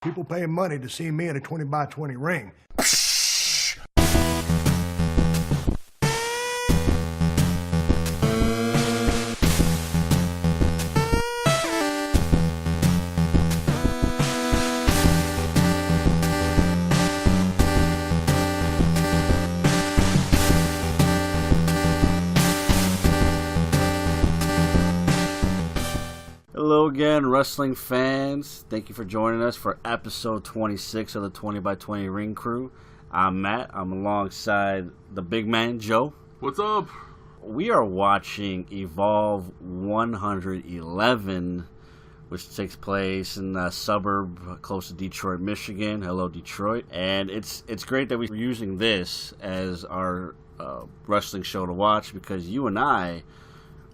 People paying money to see me in a 20x20 ring. Hello again, wrestling fans. Thank you for joining us for episode 26 of the 20x20 Ring Crew. I'm Matt. I'm alongside the big man, Joe. What's up? We are watching Evolve 111, which takes place in a suburb close to Detroit, Michigan. Hello, Detroit. And it's great that we're using this as our wrestling show to watch, because you and I,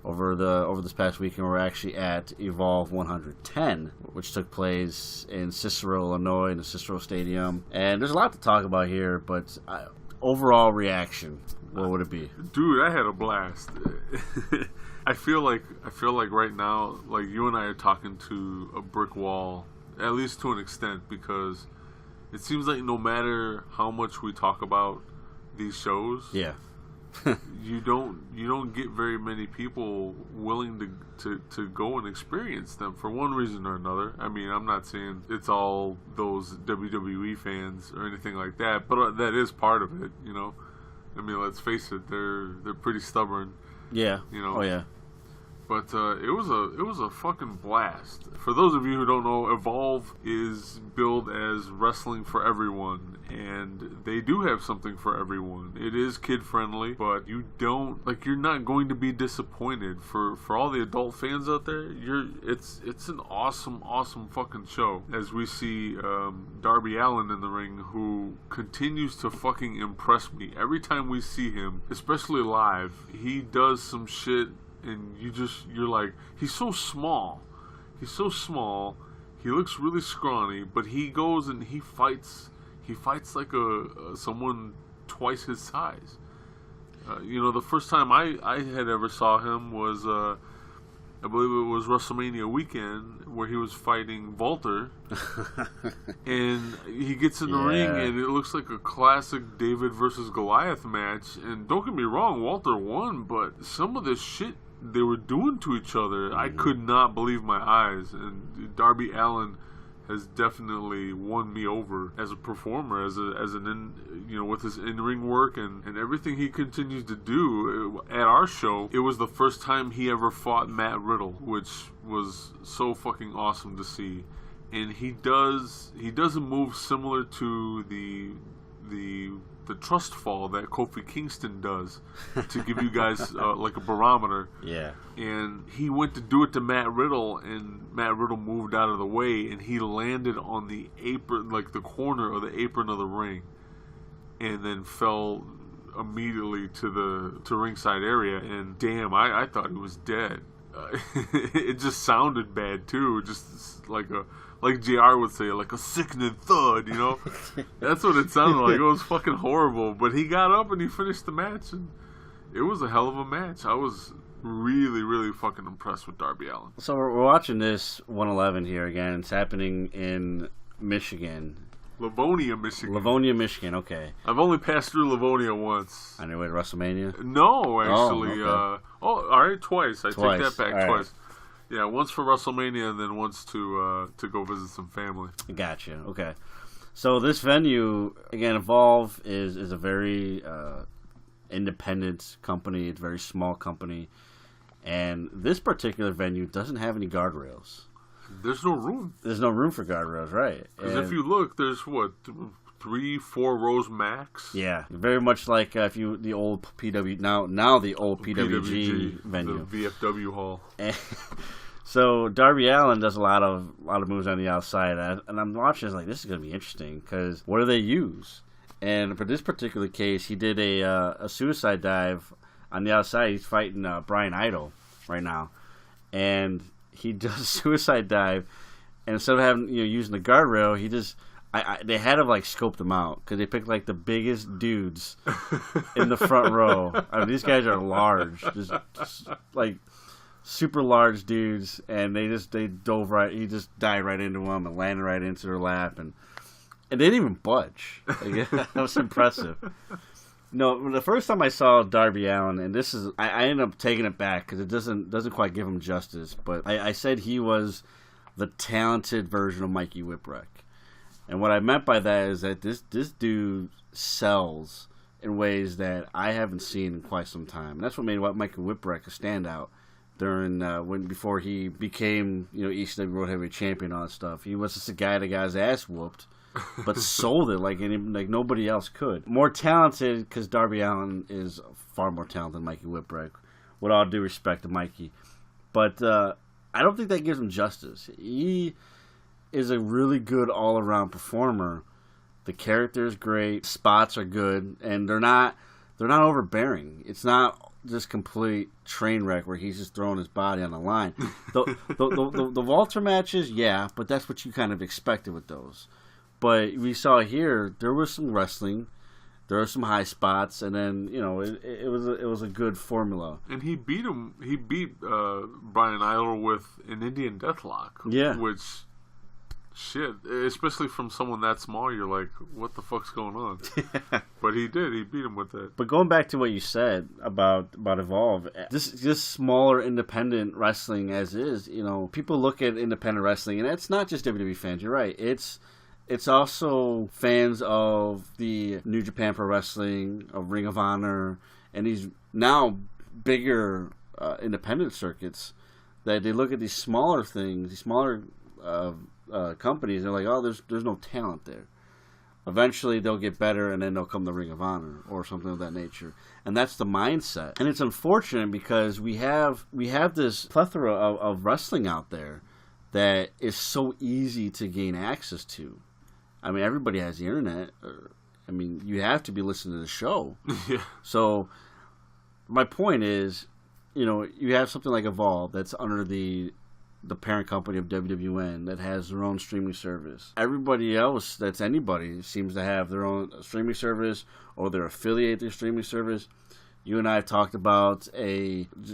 over this past weekend, we're actually at Evolve 110, which took place in Cicero, Illinois, in the Cicero Stadium. And there's a lot to talk about here, but overall reaction, what would it be? Dude, I had a blast. I feel like right now, like you and I are talking to a brick wall, at least to an extent, because it seems like no matter how much we talk about these shows, Yeah. you don't get very many people willing to go and experience them for one reason or another. I mean, I'm not saying it's all those WWE fans or anything like that, but that is part of it, you know. I mean, let's face it, they're pretty stubborn. Yeah. You know. Oh, yeah. But it was a fucking blast. For those of you who don't know, Evolve is billed as wrestling for everyone, and they do have something for everyone. It is kid friendly, but you're not going to be disappointed. For all the adult fans out there, it's an awesome fucking show. As we see Darby Allin in the ring, who continues to fucking impress me every time we see him, especially live. He does some shit. And you're like, he's so small. He looks really scrawny, but he goes and he fights like someone twice his size. The first time I had ever saw him was, I believe it was WrestleMania weekend, where he was fighting Walter. And he gets in the ring, and it looks like a classic David versus Goliath match. And don't get me wrong, Walter won, but some of this shit they were doing to each other, I could not believe my eyes. And Darby Allin has definitely won me over as a performer, with his in-ring work and everything he continues to do. At our show, it was the first time he ever fought Matt Riddle, which was so fucking awesome to see. And he does a move similar to the trust fall that Kofi Kingston does, to give you guys like a barometer. Yeah. And he went to do it to Matt Riddle, and Matt Riddle moved out of the way, and he landed on the apron, like the corner of the apron of the ring, and then fell immediately to ringside area. And damn, I thought he was dead. It just sounded bad too, just like JR would say, like a sickening thud, you know? That's what it sounded like. It was fucking horrible. But he got up and he finished the match, and it was a hell of a match. I was really, really fucking impressed with Darby Allin. So we're watching this 111 here again. It's happening in Michigan. Livonia, Michigan. Livonia, Michigan, okay. I've only passed through Livonia once. On your way to WrestleMania? No, actually. Oh, okay. All right, twice. I take that back, all twice. Right. Yeah, once for WrestleMania, and then once to go visit some family. Gotcha. Okay. So this venue, again, Evolve is a very independent company. It's a very small company, and this particular venue doesn't have any guardrails. There's no room. There's no room for guardrails, right? Because if you look, there's 3-4 rows max. Yeah, very much like the old PW now the old PWG venue, the VFW hall. So Darby Allin does a lot of moves on the outside, and I'm watching. It's like, this is going to be interesting, because what do they use? And for this particular case, he did a suicide dive on the outside. He's fighting Brian Idol right now, and he does a suicide dive, and instead of having using the guardrail, he just they had to like scope them out, because they picked like the biggest dudes in the front row. I mean, these guys are large, just like super large dudes, and they dove right. He just dived right into them and landed right into their lap, and they didn't even budge. Like, that was impressive. No, the first time I saw Darby Allin, and this is, I ended up taking it back because it doesn't quite give him justice. But I said he was the talented version of Mikey Whipwreck, and what I meant by that is that this dude sells in ways that I haven't seen in quite some time, and that's what made Mikey Whipwreck a standout during before he became ECW World Heavyweight Champion and all that stuff. He was just a guy that got his ass whooped, but sold it like nobody else could. More talented because Darby Allin is far more talented than Mikey Whipwreck. With all due respect to Mikey, but I don't think that gives him justice. He is a really good all around performer. The character is great, spots are good, and they're not overbearing. It's not just complete train wreck where he's just throwing his body on the line. The Walter matches, yeah, but that's what you kind of expected with those. But we saw here there was some wrestling, there were some high spots, and then it was a good formula. And he beat him. He beat Brian Idol with an Indian Deathlock. Yeah, which. Shit, especially from someone that small, you're like, what the fuck's going on? But he did. He beat him with that. But going back to what you said about Evolve, this smaller independent wrestling as is, people look at independent wrestling, and it's not just WWE fans. You're right. It's also fans of the New Japan Pro Wrestling, of Ring of Honor, and these now bigger independent circuits that they look at these smaller things, these smaller companies, and they're like, oh, there's no talent there. Eventually they'll get better, and then they'll come to Ring of Honor or something of that nature. And that's the mindset. And it's unfortunate because we have this plethora of wrestling out there that is so easy to gain access to. I mean, everybody has the internet. You have to be listening to the show. Yeah. So my point is, you have something like Evolve that's under the parent company of WWN that has their own streaming service. Everybody else that's anybody seems to have their own streaming service, or they're affiliated their streaming service. You and I have talked about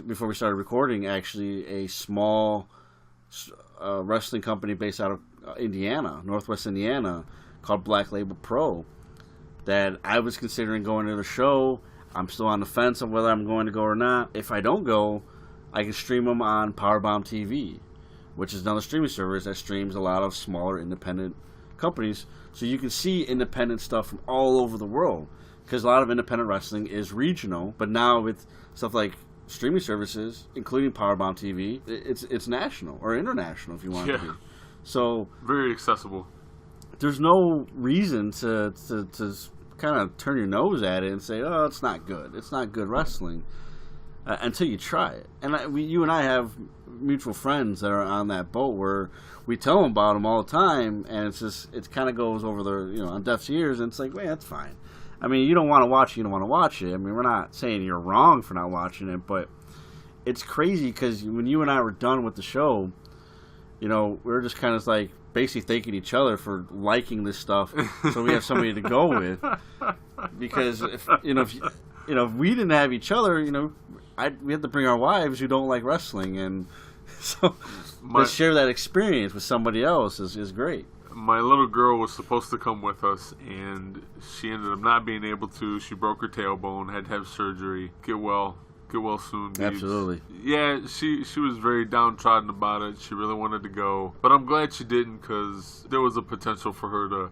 before we started recording, actually, a small wrestling company based out of Indiana, Northwest Indiana, called Black Label Pro, that I was considering going to the show. I'm still on the fence on whether I'm going to go or not. If I don't go, I can stream them on Powerbomb TV, which is another streaming service that streams a lot of smaller independent companies. So you can see independent stuff from all over the world, because a lot of independent wrestling is regional. But now with stuff like streaming services, including Powerbomb TV, it's national or international if you want it to be. So very accessible. There's no reason to kind of turn your nose at it and say, oh, it's not good. It's not good wrestling. Until you try it. And you and I have mutual friends that are on that boat where we tell them about them all the time, and it kind of goes over their, on deaf ears, and it's like, well, that's fine. I mean, you don't want to watch it, you don't want to watch it. I mean, we're not saying you're wrong for not watching it, but it's crazy because when you and I were done with the show, we were just kind of like basically thanking each other for liking this stuff, so we have somebody to go with. Because if we didn't have each other, we have to bring our wives who don't like wrestling, and so to share that experience with somebody else is great. My little girl was supposed to come with us, and she ended up not being able to. She broke her tailbone, had to have surgery. Get well soon, Deebs. Absolutely. Yeah, she was very downtrodden about it. She really wanted to go, but I'm glad she didn't, because there was a potential for her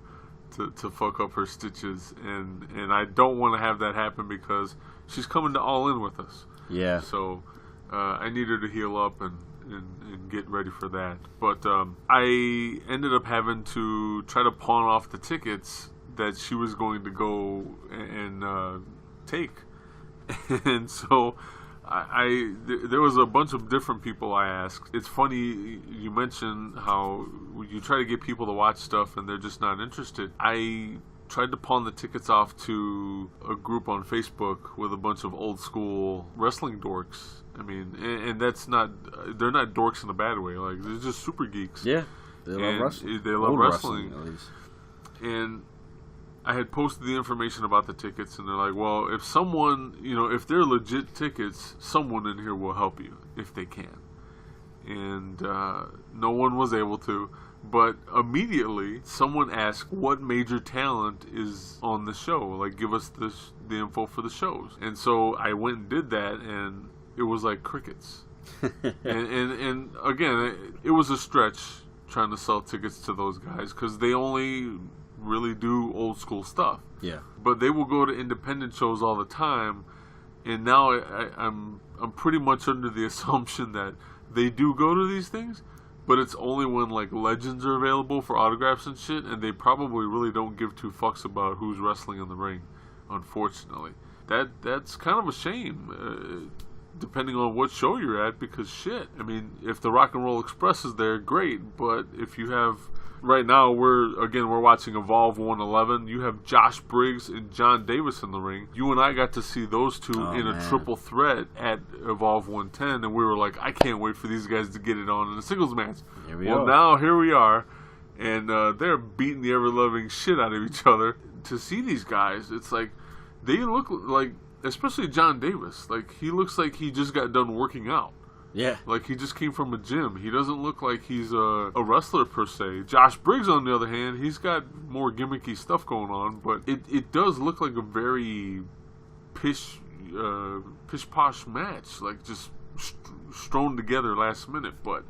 to fuck up her stitches, and I don't want to have that happen because she's coming to All In with us. Yeah. So I need her to heal up and get ready for that. But I ended up having to try to pawn off the tickets that she was going to go and take. And so there was a bunch of different people I asked. It's funny you mentioned how you try to get people to watch stuff and they're just not interested. I tried to pawn the tickets off to a group on Facebook with a bunch of old school wrestling dorks. I mean, and that's they're not dorks in a bad way. Like, they're just super geeks. Yeah, they love wrestling. They love wrestling, at least. And I had posted the information about the tickets, and they're like, well, if someone, if they're legit tickets, someone in here will help you if they can. and no one was able to. But immediately, someone asked what major talent is on the show. Like, give us the info for the shows. And so I went and did that, and it was like crickets. and again, it was a stretch trying to sell tickets to those guys because they only really do old school stuff. Yeah. But they will go to independent shows all the time, and now I'm pretty much under the assumption that they do go to these things, but it's only when like legends are available for autographs and shit, and they probably really don't give two fucks about who's wrestling in the ring. Unfortunately, that's kind of a shame. Depending on what show you're at, because shit, I mean, if the Rock and Roll Express is there, great, but if you have, right now, we're watching Evolve 111, you have Josh Briggs and John Davis in the ring. You and I got to see those two in a triple threat at Evolve 110, and we were like, I can't wait for these guys to get it on in a singles match. Now here we are, and they're beating the ever-loving shit out of each other. To see these guys, it's like, they look like, especially John Davis, like he looks like he just got done working out. Yeah. Like he just came from a gym. He doesn't look like he's a wrestler per se. Josh Briggs, on the other hand, he's got more gimmicky stuff going on, but it does look like a very pish posh match, like just strewn together last minute. But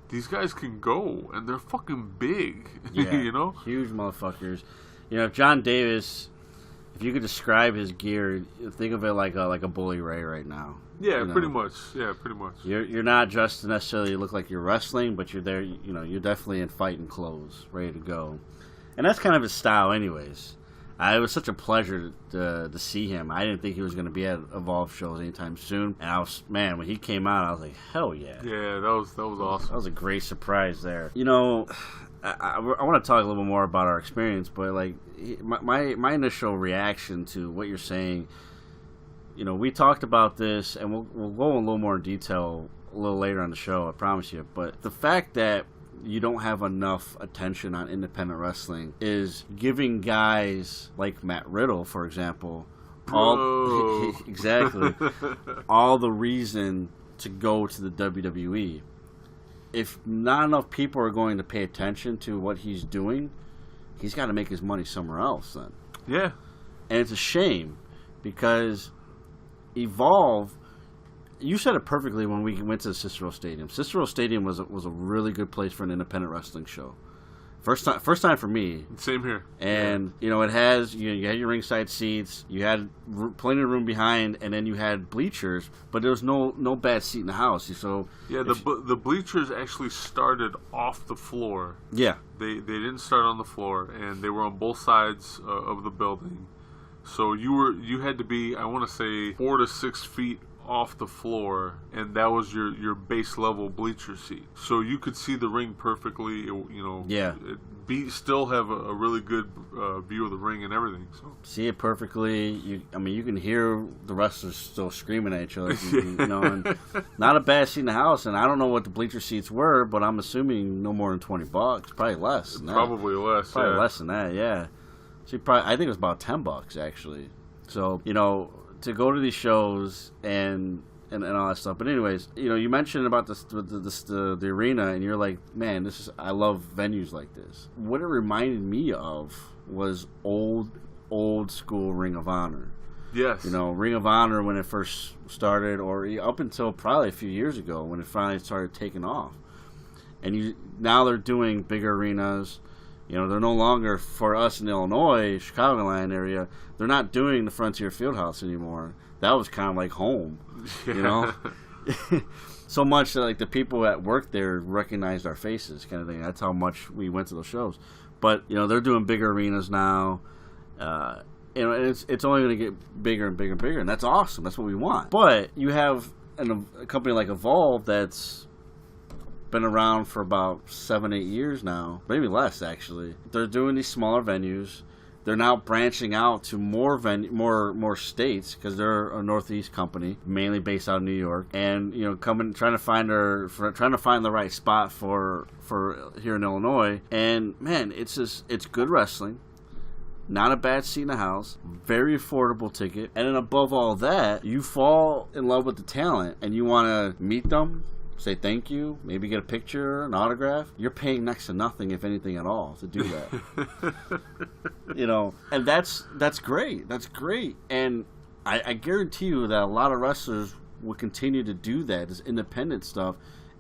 these guys can go, and they're fucking big. Yeah. You know, huge motherfuckers. You know, John Davis, if you could describe his gear, think of it like a Bully Ray right now. Yeah, you know? pretty much. Yeah, pretty much. You're not dressed to necessarily look like you're wrestling, but you're there. You know, you're definitely in fighting clothes, ready to go, and that's kind of his style, anyways. It was such a pleasure to see him. I didn't think he was going to be at Evolve shows anytime soon, and when he came out, I was like, hell yeah. Yeah, that was awesome. That was a great surprise there. You know, I want to talk a little bit more about our experience, but like my initial reaction to what you're saying, you know, we talked about this, and we'll go in a little more detail a little later on the show, I promise you. But the fact that you don't have enough attention on independent wrestling is giving guys like Matt Riddle, for example, exactly all the reason to go to the WWE. If not enough people are going to pay attention to what he's doing, he's got to make his money somewhere else then. Yeah. And it's a shame because Evolve, you said it perfectly when we went to the Cicero Stadium. Cicero Stadium was a really good place for an independent wrestling show. First time for me. Same here. And you know, it has you had your ringside seats, you had plenty of room behind, and then you had bleachers, but there was no bad seat in the house. So yeah, the bleachers actually started off the floor. Yeah, they didn't start on the floor, and they were on both sides of the building. So you had to be, I want to say, 4 to 6 feet off the floor, and that was your base level bleacher seat, so you could see the ring perfectly. Still have a really good view of the ring and everything. So see it perfectly. You can hear the wrestlers still screaming at each other. You know, and not a bad seat in the house. And I don't know what the bleacher seats were, but I'm assuming no more than $20, probably less. Probably less. Probably less than that. Yeah. See, I think it was about $10 actually. So you know, to go to these shows and all that stuff. But anyways, you know, you mentioned about the arena, and you're like, man, I love venues like this. What it reminded me of was old school Ring of Honor. Yes. You know, Ring of Honor when it first started, or up until probably a few years ago when it finally started taking off. And now they're doing bigger arenas. You know, they're no longer, for us in Illinois, Chicagoland area, they're not doing the Frontier Fieldhouse anymore. That was kind of like home, you know? So much that like the people that worked there recognized our faces, kind of thing. That's how much we went to those shows. But, you know, they're doing bigger arenas now. You know, and it's only going to get bigger and bigger and bigger, and that's awesome. That's what we want. But you have a company like Evolve that's been around for about 7-8 years now, maybe less actually. They're doing these smaller venues. They're now branching out to more states because they're a Northeast company, mainly based out of New York, and you know, trying to find the right spot for here in Illinois. And man, it's good wrestling, not a bad seat in the house, very affordable ticket, and then above all that, you fall in love with the talent and you want to meet them. say thank you, maybe get a picture, an autograph. You're paying next to nothing, if anything at all, to do that. And that's great. That's great. And I guarantee you that a lot of wrestlers will continue to do that, this independent stuff,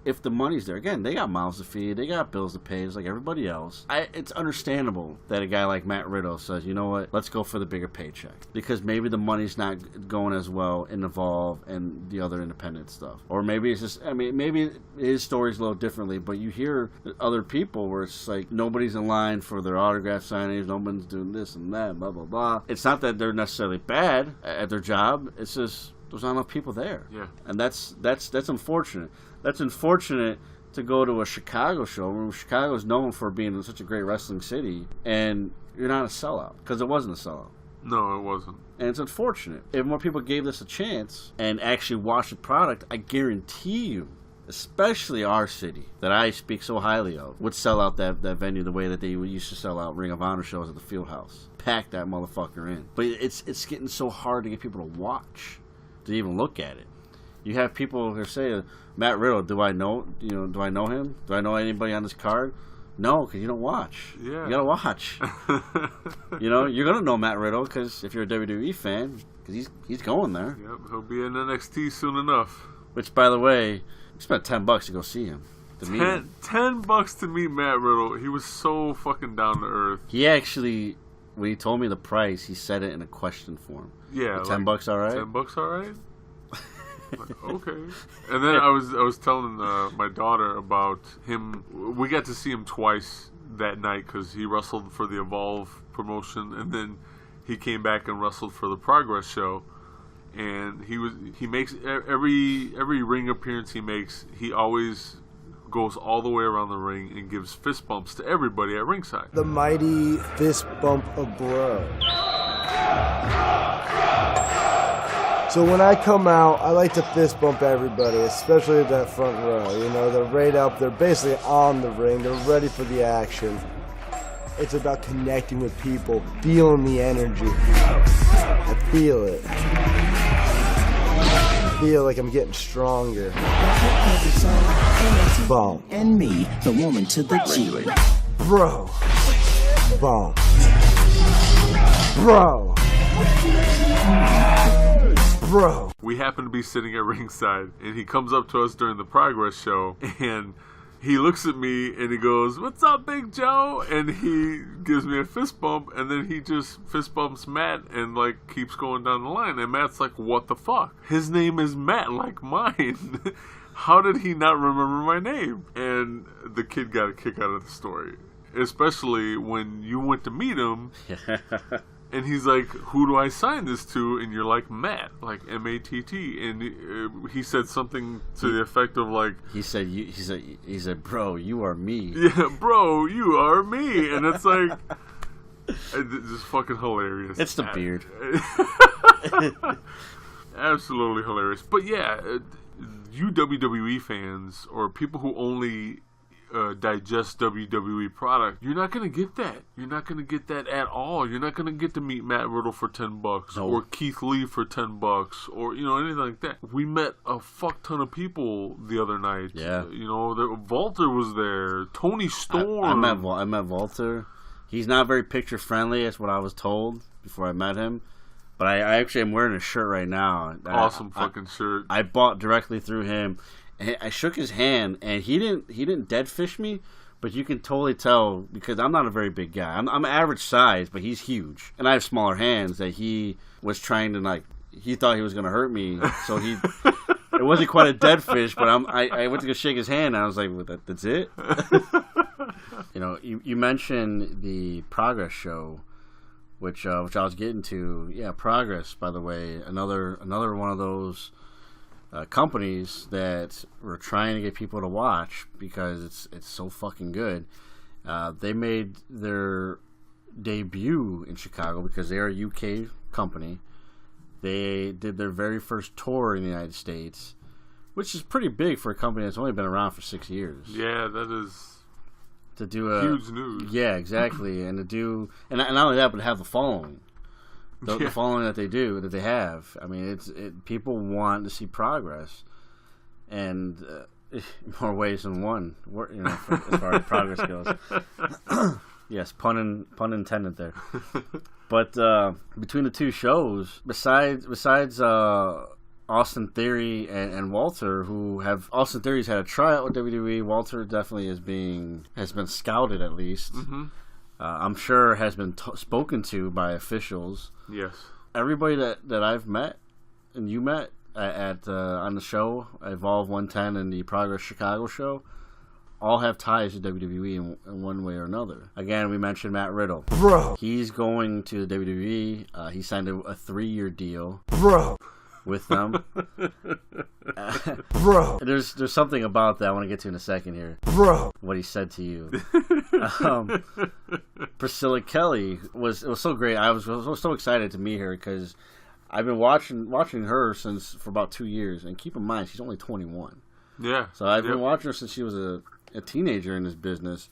if the money's there. Again, they got mouths to feed, they got bills to pay, just like everybody else. It's understandable that a guy like Matt Riddle says, you know what, let's go for the bigger paycheck. Because maybe the money's not going as well in Evolve and the other independent stuff. Or maybe it's just, maybe his story's a little differently, but you hear other people where it's like nobody's in line for their autograph signings, nobody's doing this and that, blah, blah, blah. It's not that they're necessarily bad at their job, it's just there's not enough people there. Yeah. And that's unfortunate. That's unfortunate to go to a Chicago show where Chicago is known for being such a great wrestling city, and you're not a sellout, because it wasn't a sellout. No, it wasn't. And it's unfortunate. If more people gave this a chance and actually watched the product, I guarantee you, especially our city that I speak so highly of, would sell out that venue the way that they used to sell out Ring of Honor shows at the Fieldhouse. Pack that motherfucker in. But it's getting so hard to get people to watch, to even look at it. You have people who say, Matt Riddle, do I know him? Do I know anybody on this card? No, because you don't watch. Yeah. You gotta watch. You're gonna know Matt Riddle because if you're a WWE fan, because he's going there. Yep, he'll be in NXT soon enough. Which, by the way, you spent $10 to go see him. To meet him. $10 to meet Matt Riddle. He was so fucking down to earth. He actually, when he told me the price, he said it in a question form. Yeah, $10 all right? $10 all right? Like, okay. And then I was telling my daughter about him. We got to see him twice that night because he wrestled for the Evolve promotion, and then he came back and wrestled for the Progress show. And he makes every ring appearance he makes, he always goes all the way around the ring and gives fist bumps to everybody at ringside. The mighty fist bump of bro. So when I come out, I like to fist bump everybody, especially at that front row. They're right up, they're basically on the ring, they're ready for the action. It's about connecting with people, feeling the energy. I feel it. I feel like I'm getting stronger. Boom. And me, the woman to the G. Bro. Boom. Bro. Bro. We happen to be sitting at ringside, and he comes up to us during the Progress show, and he looks at me and he goes, "What's up, Big Joe?" And he gives me a fist bump, and then he just fist bumps Matt and keeps going down the line. And Matt's like, "What the fuck? His name is Matt, like mine." How did he not remember my name? And the kid got a kick out of the story, especially when you went to meet him. And he's like, "Who do I sign this to?" And you're like, "Matt," like M-A-T-T. And he said something to the effect of he said, "Bro, you are me." Yeah, bro, you are me. And it's like, it's just fucking hilarious. It's the beard. Absolutely hilarious. But yeah, you WWE fans or people who only digest WWE product, you're not going to get that. You're not going to get that at all. You're not going to get to meet Matt Riddle for $10 No. or Keith Lee for $10 or anything like that. We met a fuck ton of people the other night. Yeah. Walter was there. Tony Storm. I met Walter. He's not very picture friendly, that's what I was told before I met him. But I actually am wearing a shirt right now. Awesome fucking shirt. I bought directly through him. And I shook his hand, and he didn't dead fish me, but you can totally tell because I'm not a very big guy. I'm average size, but he's huge, and I have smaller hands. That he was trying to he thought he was gonna hurt me, so it wasn't quite a dead fish, but I went to go shake his hand, and I was like, well, that's it. You mentioned the Progress show, which I was getting to. Yeah, Progress, by the way, another one of those companies that were trying to get people to watch because it's so fucking good. They made their debut in Chicago because they're a UK company. They did their very first tour in the United States, which is pretty big for a company that's only been around for 6 years. Yeah, that is to do huge news. Yeah, exactly, and to do and not only that, but to have the following. The following that they have. I mean, people want to see Progress, and more ways than one. You know, as far as progress goes. Yes, pun intended there. But between the two shows, besides Austin Theory and Walter, Austin Theory's had a tryout with WWE. Walter definitely has been scouted at least. Mm-hmm. I'm sure has been spoken to by officials. Yes. Everybody that I've met and you met at on the show, Evolve 110 and the Progress Chicago show, all have ties to WWE in one way or another. Again, we mentioned Matt Riddle. Bro. He's going to the WWE. He signed a 3-year deal. Bro. With them. Bro. There's something about that I want to get to in a second here. Bro. What he said to you. Priscilla Kelly was so great. I was so excited to meet her because I've been watching her for about 2 years. And keep in mind, she's only 21. Yeah. So I've been watching her since she was a teenager in this business.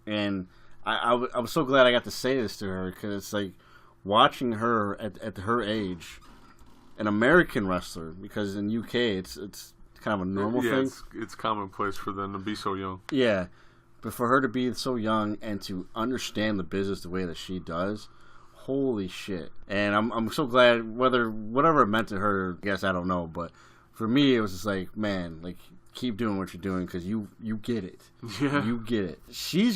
And I was so glad I got to say this to her because it's like watching her at her age, an American wrestler, because in UK it's kind of a normal thing. It's commonplace for them to be so young. Yeah, but for her to be so young and to understand the business the way that she does, holy shit! And I'm so glad. Whatever it meant to her, I guess I don't know, but for me it was just like, man, like keep doing what you're doing because you get it. Yeah. You get it. She has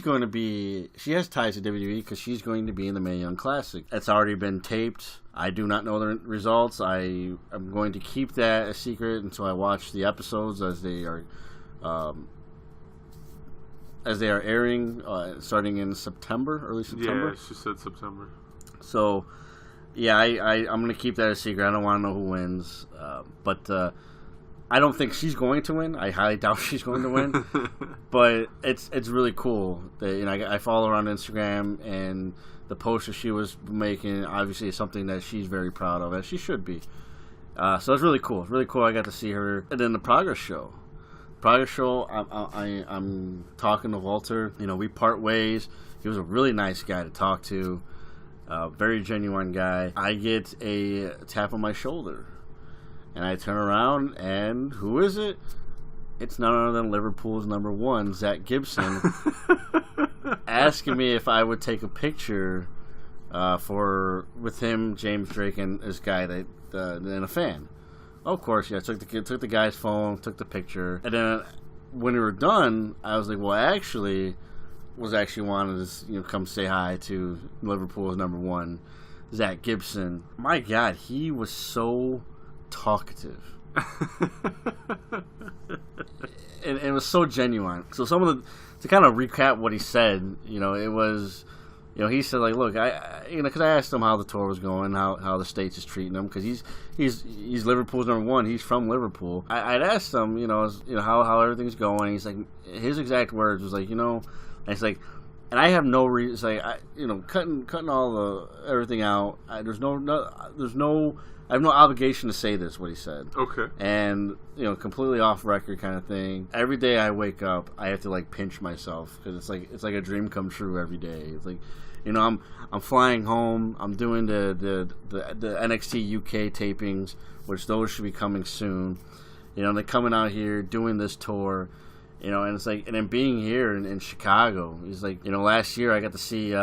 ties to WWE because she's going to be in the Mae Young Classic. It's already been taped. I do not know the results. I am going to keep that a secret until I watch the episodes as they are airing, starting in September, early September. Yeah, she said September. So, yeah, I'm going to keep that a secret. I don't want to know who wins, but I don't think she's going to win. I highly doubt she's going to win. But it's really cool that I follow her on Instagram, and the poster she was making obviously is something that she's very proud of, as she should be. So it's really cool. It's really cool. I got to see her, and then the Progress show. I'm talking to Walter. We part ways. He was a really nice guy to talk to. Very genuine guy. I get a tap on my shoulder. And I turn around, and who is it? It's none other than Liverpool's number 1, Zach Gibson, asking me if I would take a picture with him, James Drake, and this guy and a fan. Of course, yeah. I took the guy's phone, took the picture, and then when we were done, I was like, well, I actually wanted to come say hi to Liverpool's number 1, Zach Gibson. My God, he was so talkative. and it was so genuine. So to kind of recap what he said, it was, he said, like, look, because I asked him how the tour was going, how the States is treating him, because he's Liverpool's number 1. He's from Liverpool. I'd asked him, how everything's going. He's like, his exact words was like, and it's like, and I have no reason, it's like, cutting all everything out. I have no obligation to say this, what he said. Okay. And, completely off record kind of thing. Every day I wake up, I have to, like, pinch myself because it's like a dream come true every day. It's like, I'm flying home. I'm doing the NXT UK tapings, which those should be coming soon. They're coming out here doing this tour. And it's like, and then being here in Chicago, he's like, last year I got to see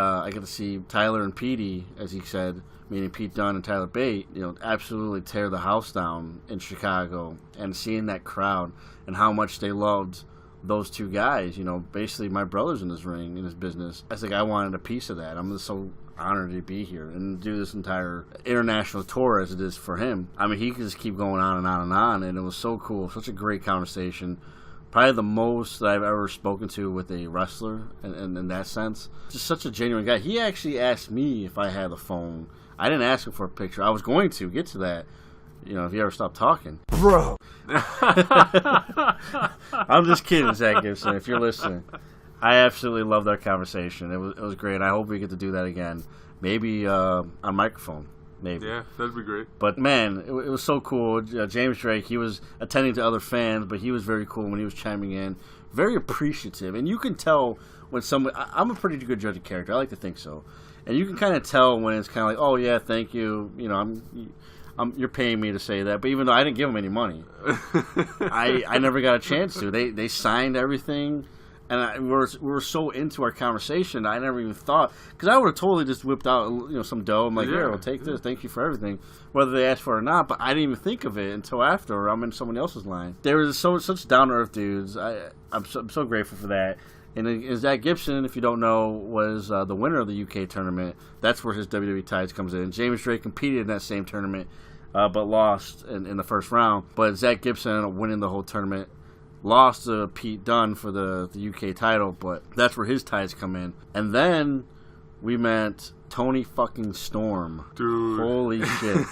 Tyler and Petey, as he said, meaning Pete Dunne and Tyler Bate, absolutely tear the house down in Chicago, and seeing that crowd and how much they loved those two guys, basically my brothers in this ring, in this business. I was like, I wanted a piece of that. I'm just so honored to be here and do this entire international tour as it is for him. I mean, he could just keep going on and on and on, and it was so cool. Such a great conversation. Probably the most that I've ever spoken to with a wrestler in that sense. Just such a genuine guy. He actually asked me if I had a phone. I didn't ask him for a picture. I was going to get to that, if you ever stop talking. Bro. I'm just kidding, Zach Gibson, if you're listening. I absolutely loved our conversation. It was great. I hope we get to do that again. Maybe on microphone. Maybe. Yeah, that'd be great. But, man, it was so cool. James Drake, he was attending to other fans, but he was very cool when he was chiming in. Very appreciative. And you can tell when someone... I'm a pretty good judge of character. I like to think so. And you can kind of tell when it's kind of like, oh, yeah, thank you. you're paying me to say that. But even though I didn't give them any money, I never got a chance to. They signed everything. And we were so into our conversation, I never even thought, because I would have totally just whipped out, some dough. I'm like, here, well, take this. Thank you for everything, whether they asked for it or not. But I didn't even think of it until after I'm in someone else's line. They were such down to earth dudes. I'm so grateful for that. And Zach Gibson, if you don't know, was the winner of the UK tournament. That's where his WWE ties comes in. James Drake competed in that same tournament, but lost in the first round. But Zach Gibson ended up winning the whole tournament. Lost to Pete Dunne for the UK title, but that's where his ties come in. And then we met Toni fucking Storm. Dude. Holy shit.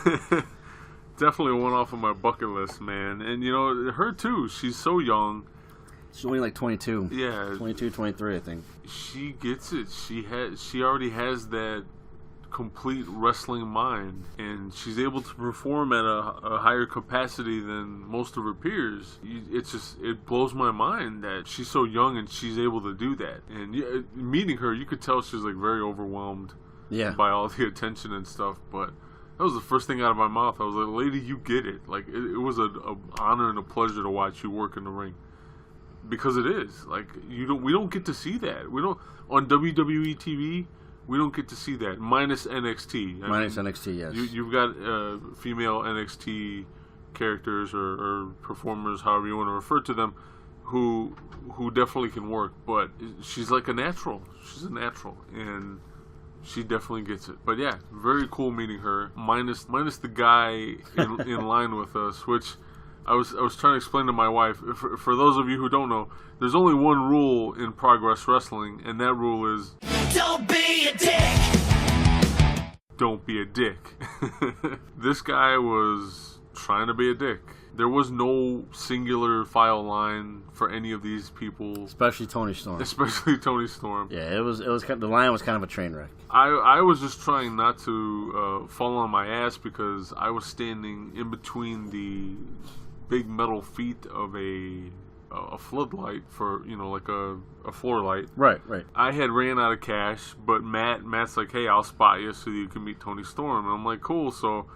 Definitely one off of my bucket list, man. And, her too. She's so young. She's only like 22. Yeah. 22, 23, I think. She gets it. She already has that complete wrestling mind, and she's able to perform at a higher capacity than most of her peers. It blows my mind that she's so young and she's able to do that. And meeting her, you could tell she's like very overwhelmed by all the attention and stuff. But that was the first thing out of my mouth. I was like, lady, you get it. Like, it was an honor and a pleasure to watch you work in the ring, because it is like we don't get to see that. We don't on WWE TV. We don't get to see that, minus NXT. NXT, yes. You've got female NXT characters or performers, however you want to refer to them, who definitely can work. But she's like a natural. She's a natural, and she definitely gets it. But yeah, very cool meeting her. Minus the guy in line with us, which I was trying to explain to my wife. For those of you who don't know, there's only one rule in Progress Wrestling, and that rule is: don't be a dick. Don't be a dick. This guy was trying to be a dick. There was no singular file line for any of these people, especially Toni Storm. Yeah, it was the line was kind of a train wreck. I was just trying not to fall on my ass, because I was standing in between the big metal feet of a floodlight for, like a floor light. Right. I had ran out of cash, but Matt's like, hey, I'll spot you so you can meet Toni Storm. And I'm like, cool. So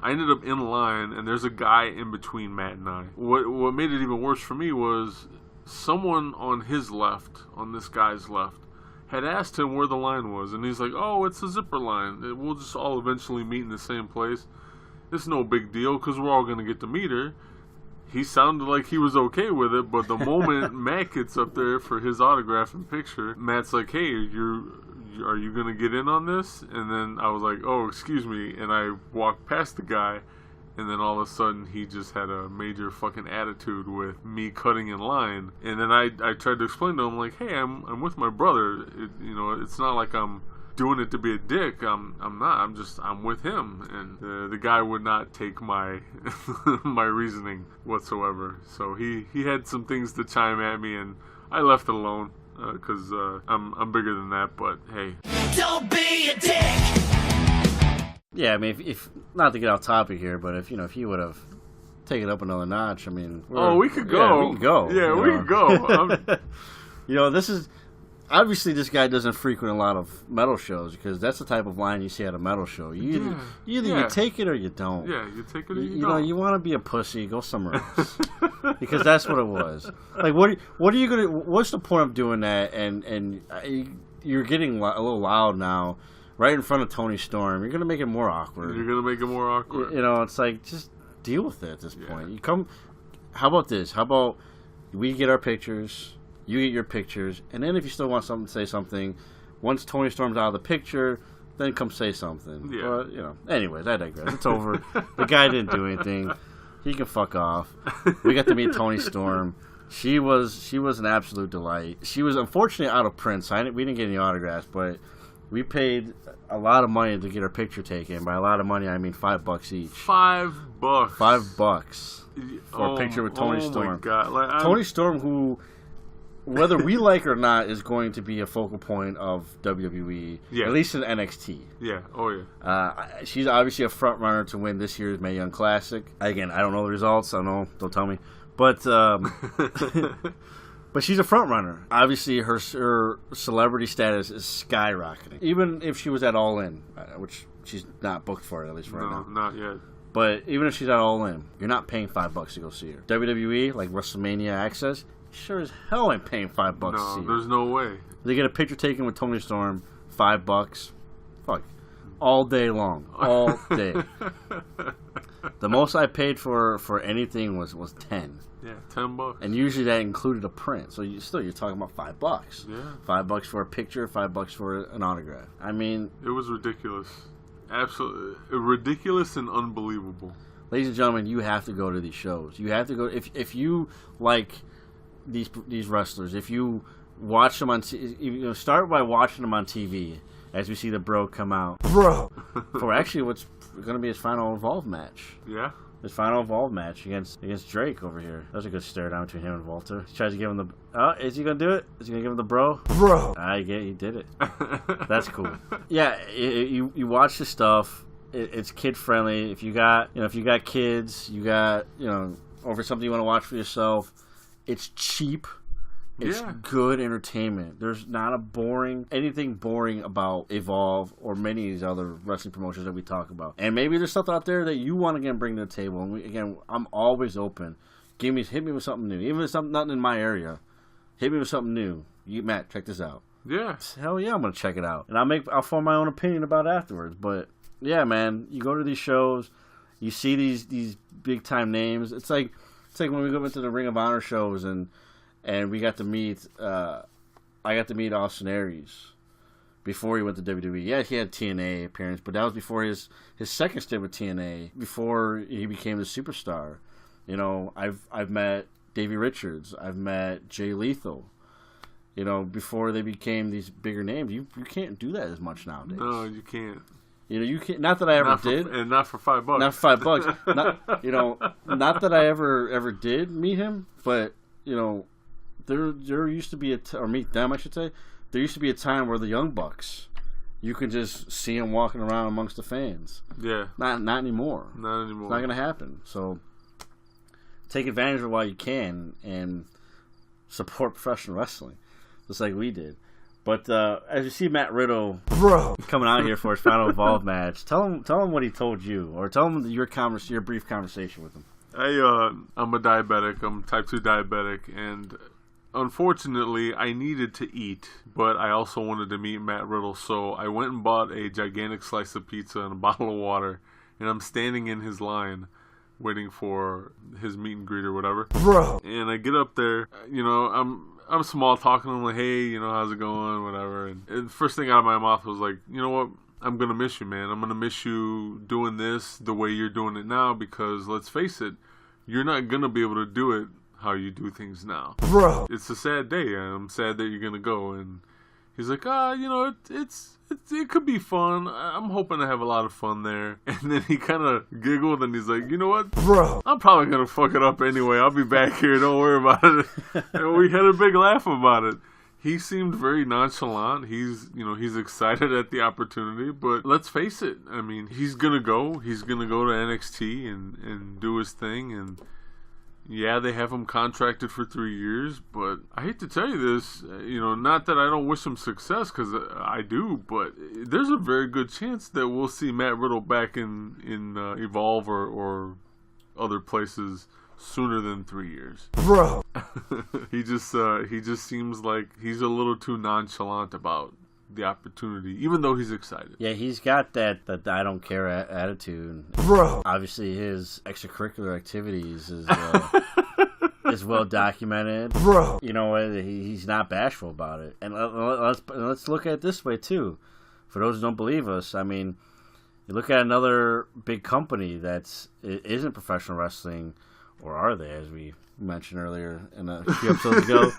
I ended up in line, and there's a guy in between Matt and I. What made it even worse for me was someone on his left, on this guy's left, had asked him where the line was. And he's like, oh, it's a zipper line. We'll just all eventually meet in the same place. It's no big deal, because we're all going to get to meet her. He sounded like he was okay with it, but the moment Matt gets up there for his autograph and picture, Matt's like, hey, are you going to get in on this? And then I was like, oh, excuse me. And I walked past the guy, and then all of a sudden he just had a major fucking attitude with me cutting in line. And then I tried to explain to him, like, hey, I'm with my brother. It's not like I'm doing it to be a dick. I'm not. I'm with him. And the guy would not take my my reasoning whatsoever. So he had some things to chime at me, and I left it alone, because I'm bigger than that. But hey, don't be a dick. Yeah, I mean, if not to get off topic here, but if he would have taken it up another notch, I mean, we could go. Yeah, we could go. Yeah, we could go. This is. Obviously, this guy doesn't frequent a lot of metal shows, because that's the type of line you see at a metal show. You take it or you don't. Yeah, you take it or you don't. You want to be a pussy, go somewhere else, because that's what it was. Like, what are you gonna? What's the point of doing that? And you're getting a little loud now, right in front of Toni Storm. You're gonna make it more awkward. It's like, just deal with it at this point. You come. How about this? How about we get our pictures? You get your pictures, and then if you still want something, say something. Once Toni Storm's out of the picture, then come say something. Yeah. But, anyways, I digress. It's over. The guy didn't do anything. He can fuck off. We got to meet Toni Storm. She was an absolute delight. She was unfortunately out of print, so we didn't get any autographs, but we paid a lot of money to get her picture taken. By a lot of money, I mean $5 each. $5. $5 for a picture with Toni Storm. Oh my God. Toni Storm, who, whether we like her or not, is going to be a focal point of WWE, at least in NXT. Yeah, oh yeah. She's obviously a front runner to win this year's Mae Young Classic. Again, I don't know the results. I don't know. Don't tell me. But but she's a front runner. Obviously, her celebrity status is skyrocketing. Even if she was at All In, which she's not booked for, at least right now. No, not yet. But even if she's not all in, you're not paying $5 to go see her. WWE, like WrestleMania Access, sure as hell ain't paying $5 to No, see her. there's no way. They get a picture taken with Tony Storm, $5. Fuck. All day long. All day. The most I paid for anything was 10. Yeah, $10. And usually that included a print. So you're talking about $5. Yeah. $5 for a picture, $5 for an autograph. I mean, It was ridiculous. Absolutely ridiculous and unbelievable. ladies and gentlemen, you have to go to these shows. You have to go if you like these wrestlers. If you watch them on start by watching them on TV as we see the Bro come out Bro. for actually what's going to be his final Evolve match. Yeah. His final Evolve match against Drake over here. That was a good stare down between him and Walter. He tries to give him the... Oh, is he going to do it? Is he going to give him the Bro? Bro. I get he did it. That's cool. Yeah, you watch the stuff. It's kid friendly. If you got kids, you got over something you want to watch for yourself. It's cheap. It's Yeah. good entertainment. There's not anything boring about Evolve or many of these other wrestling promotions that we talk about. And maybe there's stuff out there that you want to bring to the table. And I'm always open. Hit me with something new. Even if it's nothing in my area, hit me with something new. Matt, check this out. Yeah. Hell yeah, I'm gonna check it out, and I'll form my own opinion about it afterwards. But yeah, man, you go to these shows, you see these big time names. It's like when we go into the Ring of Honor shows and we got to meet. I got to meet Austin Aries before he went to WWE. Yeah, he had TNA appearance, but that was before his second stint with TNA. Before he became the superstar. I've met Davey Richards. I've met Jay Lethal. Before they became these bigger names, you can't do that as much nowadays. No, you can't. You can't. Not that I ever did. And not for $5. Not for $5. Not that I ever did meet him, but there used to be or meet them, I should say. There used to be a time where the Young Bucks, you could just see them walking around amongst the fans. Yeah. Not anymore. Not anymore. It's not going to happen. So take advantage of it while you can and support professional wrestling, just like we did. But as you see Matt Riddle Bro. coming out here for his final Evolve match, tell him what he told you, or tell him your brief conversation with him. I'm a diabetic. I'm type 2 diabetic, and unfortunately, I needed to eat, but I also wanted to meet Matt Riddle, so I went and bought a gigantic slice of pizza and a bottle of water, and I'm standing in his line waiting for his meet and greet or whatever. Bro. And I get up there, I'm small talking to him like, hey, how's it going, whatever. And the first thing out of my mouth was like, you know what? I'm going to miss you, man. I'm going to miss you doing this the way you're doing it now because, let's face it, you're not going to be able to do it how you do things now. Bro. It's a sad day. I'm sad that you're going to go. And he's like, it could be fun. I'm hoping to have a lot of fun there. And then he kind of giggled and he's like, you know what? Bro. I'm probably going to fuck it up anyway. I'll be back here. Don't worry about it. And we had a big laugh about it. He seemed very nonchalant. He's excited at the opportunity, but let's face it. I mean, he's going to go. He's going to go to NXT and do his thing. And yeah, they have him contracted for 3 years, but I hate to tell you this, not that I don't wish him success, because I do, but there's a very good chance that we'll see Matt Riddle back in Evolve or other places sooner than 3 years. Bro. He just seems like he's a little too nonchalant about the opportunity, even though he's excited. Yeah, he's got that I don't care attitude. Bro. Obviously, his extracurricular activities is well documented. Bro. He's not bashful about it. And let's look at it this way too. For those who don't believe us, I mean, you look at another big company that isn't professional wrestling, or are they, as we mentioned earlier in a few episodes ago,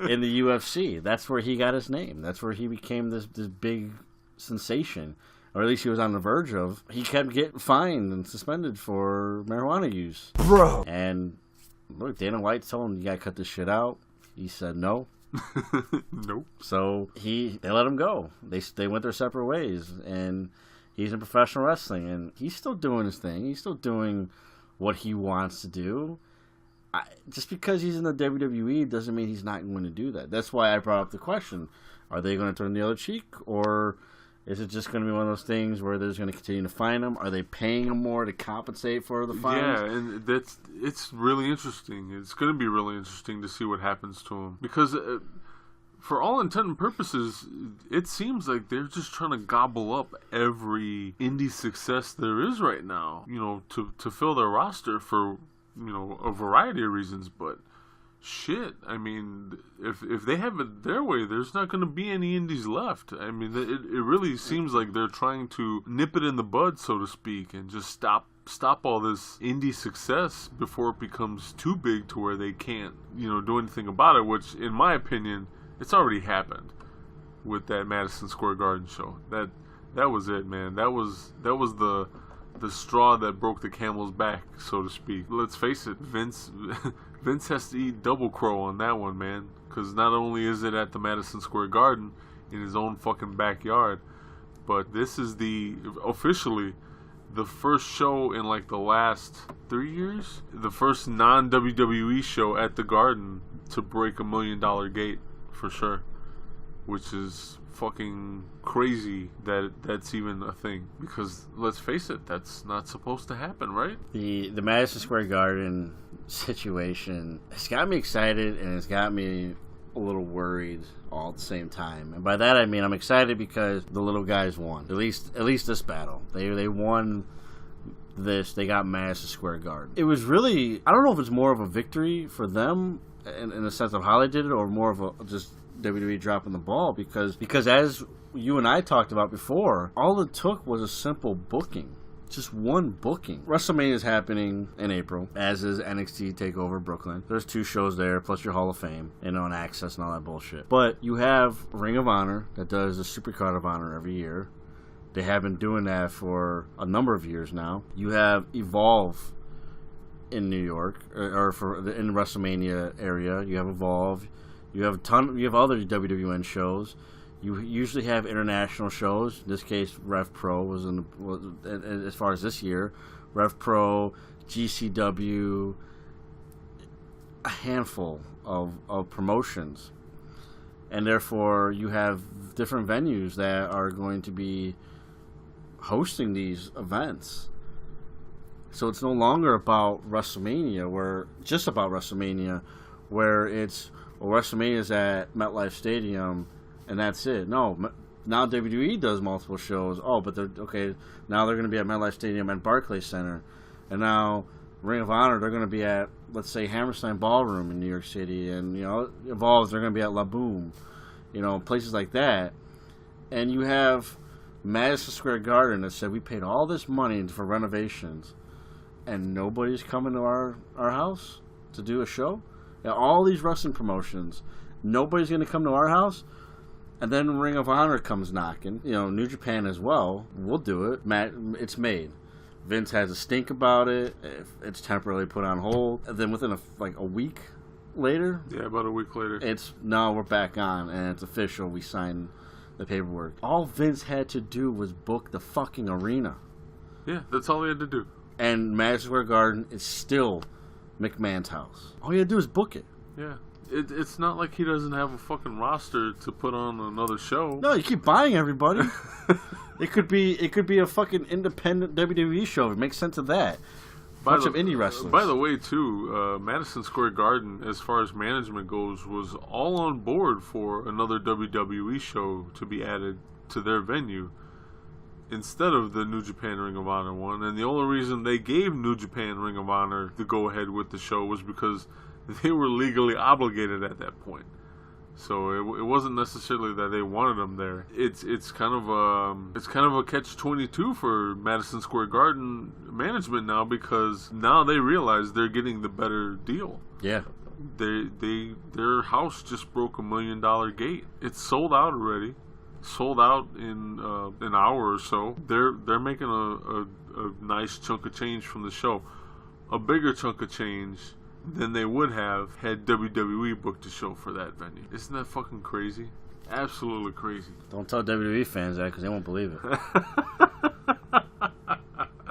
in the UFC. That's where he got his name. That's where he became this big sensation, or at least he was on the verge of. He kept getting fined and suspended for marijuana use. Bro. And look, Dana White told him, you gotta cut this shit out. He said no. Nope. So they let him go. They went their separate ways, and he's in professional wrestling, and he's still doing his thing. He's still doing what he wants to do. Just because he's in the WWE doesn't mean he's not going to do that. That's why I brought up the question: are they going to turn the other cheek, or Is it just going to be one of those things where they're going to continue to fine them? Are they paying them more to compensate for the fines? Yeah, and it's really interesting. It's going to be really interesting to see what happens to them because, for all intent and purposes, it seems like they're just trying to gobble up every indie success there is right now. You know, to fill their roster for a variety of reasons, but. Shit, I mean, if they have it their way, there's not going to be any indies left. I mean, it really seems like they're trying to nip it in the bud, so to speak, and just stop all this indie success before it becomes too big to where they can't, do anything about it, which, in my opinion, it's already happened with that Madison Square Garden show. That was it, man. That was the straw that broke the camel's back, so to speak. Let's face it, Vince has to eat double crow on that one, man. Because not only is it at the Madison Square Garden in his own fucking backyard, but this is officially the first show in like the last 3 years, the first non-WWE show at the Garden to break $1 million gate for sure, which is fucking crazy that that's even a thing, because let's face it, that's not supposed to happen, right? The Madison Square Garden situation, it's got me excited and it's got me a little worried all at the same time. And by that I mean I'm excited because the little guys won. At least this battle. They won this. They got Madison Square Garden. It was really, I don't know if it's more of a victory for them in the sense of how they did it, or more of a just WWE dropping the ball, because as you and I talked about before, all it took was a simple booking. Just one booking. WrestleMania is happening in April, as is NXT TakeOver Brooklyn. There's 2 shows there, plus your Hall of Fame, and on Access and all that bullshit. But you have Ring of Honor that does the Supercard of Honor every year. They have been doing that for a number of years now. You have Evolve in New York, in the WrestleMania area. You have Evolve. You have other WWN shows. You usually have international shows. In this case, Rev Pro was as far as this year, Rev Pro, GCW, a handful of promotions, and therefore you have different venues that are going to be hosting these events. So it's no longer about WrestleMania, where it's WrestleMania is at MetLife Stadium. And that's it. No, now WWE does multiple shows. Oh, but now they're going to be at MetLife Stadium and Barclays Center. And now Ring of Honor, they're going to be at, let's say, Hammerstein Ballroom in New York City. And, Evolve, they're going to be at La Boom. Places like that. And you have Madison Square Garden that said, we paid all this money for renovations, and nobody's coming to our house to do a show? Now, all these wrestling promotions, nobody's going to come to our house? And then Ring of Honor comes knocking. New Japan as well. We'll do it. It's made. Vince has a stink about it. It's temporarily put on hold. And then within a week later. Yeah, about a week later. We're back on, and it's official. We signed the paperwork. All Vince had to do was book the fucking arena. Yeah, that's all he had to do. And Madison Square Garden is still McMahon's house. All you had to do is book it. Yeah. It's not like he doesn't have a fucking roster to put on another show. No, you keep buying everybody. It could be a fucking independent WWE show. It makes sense of that. Bunch of indie wrestlers. By the way, too, Madison Square Garden, as far as management goes, was all on board for another WWE show to be added to their venue instead of the New Japan Ring of Honor one. And the only reason they gave New Japan Ring of Honor the go-ahead with the show was because they were legally obligated at that point. So it wasn't necessarily that they wanted them there. It's kind of a catch-22 for Madison Square Garden management now, because now they realize they're getting the better deal. Yeah. Their house just broke $1 million gate. It's sold out already. Sold out in an hour or so. They're making a nice chunk of change from the show. A bigger chunk of change than they would have had WWE booked a show for that venue. Isn't that fucking crazy? Absolutely crazy. Don't tell WWE fans that, because they won't believe it.